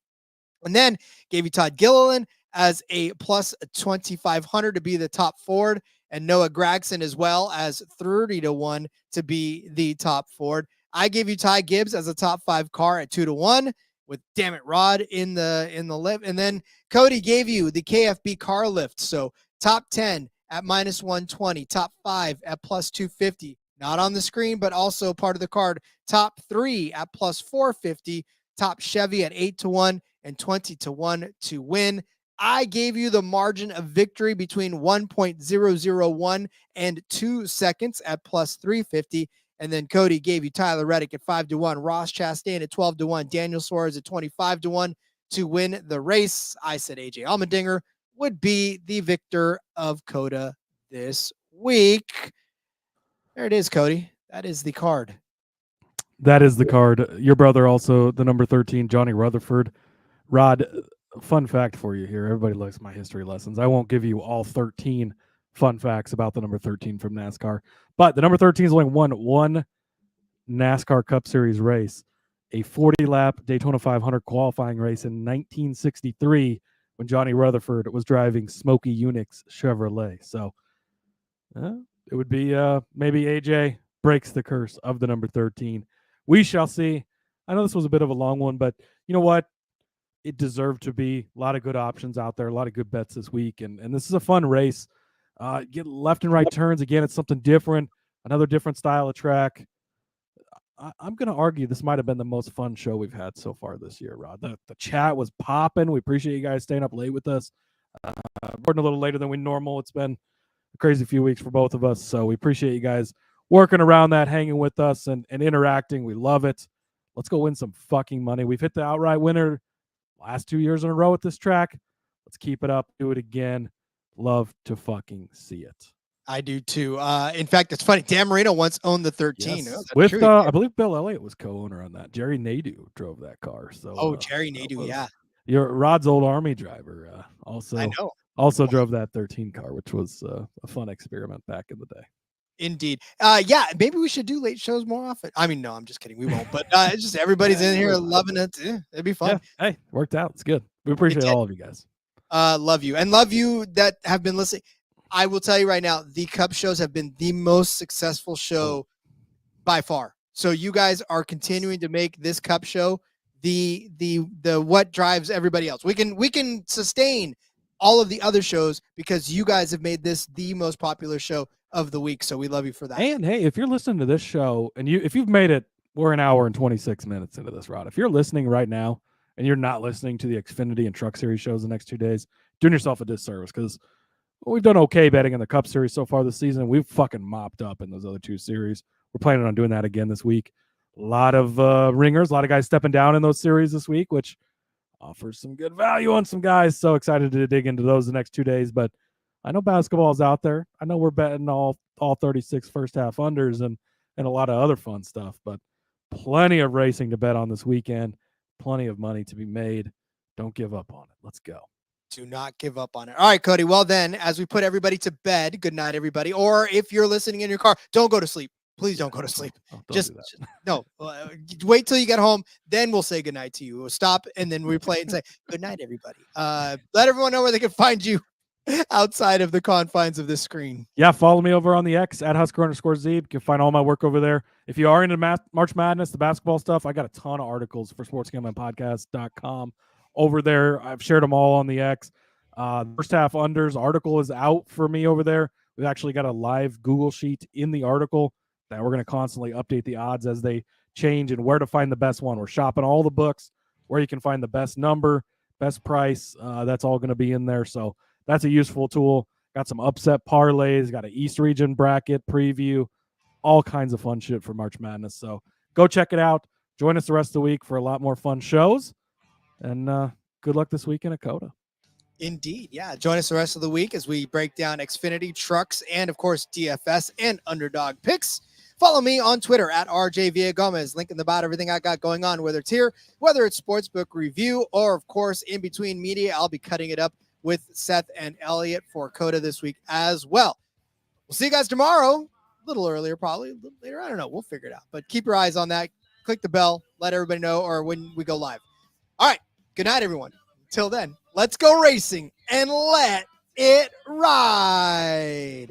And then gave you Todd Gilliland as a plus 2,500 to be the top Ford, and Noah Gragson as well as 30-1 to be the top Ford. I gave you Ty Gibbs as a top 5 car at 2-1 with Damn It Rod in the lift. And then Cody gave you the KFB car lift. So top 10 at minus 120, top 5 at plus 250, not on the screen, but also part of the card. Top 3 at plus 450, top Chevy at 8-1 and 20-1 to win. I gave you the margin of victory between 1.001 and 2 seconds at plus 350. And then Cody gave you Tyler Reddick at 5-1, Ross Chastain at 12-1, Daniel Suarez at 25-1 to win the race. I said AJ Allmendinger would be the victor of COTA this week. There it is, Cody. That is the card. That is the card. Your brother also, the number 13, Johnny Rutherford. Rod, fun fact for you here. Everybody likes my history lessons. I won't give you all 13 fun facts about the number 13 from NASCAR, but the number 13 has only won one NASCAR Cup Series race, a 40-lap Daytona 500 qualifying race in 1963 when Johnny Rutherford was driving Smokey Yunick's Chevrolet. So it would be maybe AJ breaks the curse of the number 13. We shall see. I know this was a bit of a long one, but you know what? It deserved to be. A lot of good options out there, a lot of good bets this week, and this is a fun race. Get left and right turns. Again, it's something different, another different style of track. I'm going to argue this might have been the most fun show we've had so far this year, Rod. The chat was popping. We appreciate you guys staying up late with us. Recording a little later than we normal. It's been a crazy few weeks for both of us, so we appreciate you guys working around that, hanging with us, and interacting. We love it. Let's go win some fucking money. We've hit the outright winner last 2 years in a row at this track. Let's keep it up. Do it again. Love to fucking see it. I do too. In fact, it's funny. Dan Marino once owned the 13. Yes. Oh, With I believe Bill Elliott was co-owner on that. Jerry Nadeau drove that car. So Jerry Nadeau, yeah. Your Rod's old Army driver also I know. Also drove that 13 car, which was a fun experiment back in the day. Indeed. Yeah, maybe we should do late shows more often. I mean, no, I'm just kidding. We won't. But it's just everybody's in here loving it. Yeah, it'd be fun. Yeah. Hey, worked out. It's good. We appreciate all of you guys. Love you. And love you that have been listening. I will tell you right now, the Cup shows have been the most successful show by far. So you guys are continuing to make this Cup show the what drives everybody else. We can sustain all of the other shows because you guys have made this the most popular show of the week. So we love you for that. And hey, if you're listening to this show and if you've made it, we're an hour and 26 minutes into this, Rod. If you're listening right now and you're not listening to the Xfinity and Truck Series shows the next 2 days, doing yourself a disservice because we've done okay betting in the Cup Series so far this season. We've fucking mopped up in those other 2 series. We're planning on doing that again this week. A lot of ringers, a lot of guys stepping down in those series this week, which offers some good value on some guys. So excited to dig into those the next 2 days. But I know basketball's out there. I know we're betting all 36 first half unders and a lot of other fun stuff. But plenty of racing to bet on this weekend. Plenty of money to be made. Don't give up on it. Let's go. Do not give up on it. All right, Cody. Well, then, as we put everybody to bed, good night, everybody. Or if you're listening in your car, don't go to sleep. Please don't go to sleep. No. Wait till you get home. Then we'll say good night to you. We'll stop and then replay and say good night, everybody. Let everyone know where they can find you outside of the confines of this screen. Yeah, follow me over on the X at Husker_Zeeb. You can find all my work over there. If you are into March Madness, the basketball stuff, I got a ton of articles for sportsgamblingpodcast.com over there. I've shared them all on the X. First half unders article is out for me over there. We've actually got a live Google sheet in the article that we're going to constantly update the odds as they change and where to find the best one. We're shopping all the books, where you can find the best number, best price. That's all going to be in there. So that's a useful tool. Got some upset parlays, got an East region bracket preview, all kinds of fun shit for March Madness. So go check it out. Join us the rest of the week for a lot more fun shows. And good luck this weekend at Coda. Indeed. Yeah. Join us the rest of the week as we break down Xfinity, trucks, and, of course, DFS and Underdog picks. Follow me on Twitter at RJ Villagomez. Link in the bio, everything I got going on, whether it's here, whether it's Sportsbook Review, or, of course, in between media. I'll be cutting it up with Seth and Elliot for Coda this week as well. We'll see you guys tomorrow. A little earlier, probably. A little later. I don't know. We'll figure it out. But keep your eyes on that. Click the bell. Let everybody know, or when we go live. All right. Good night, everyone. Until then, let's go racing and let it ride.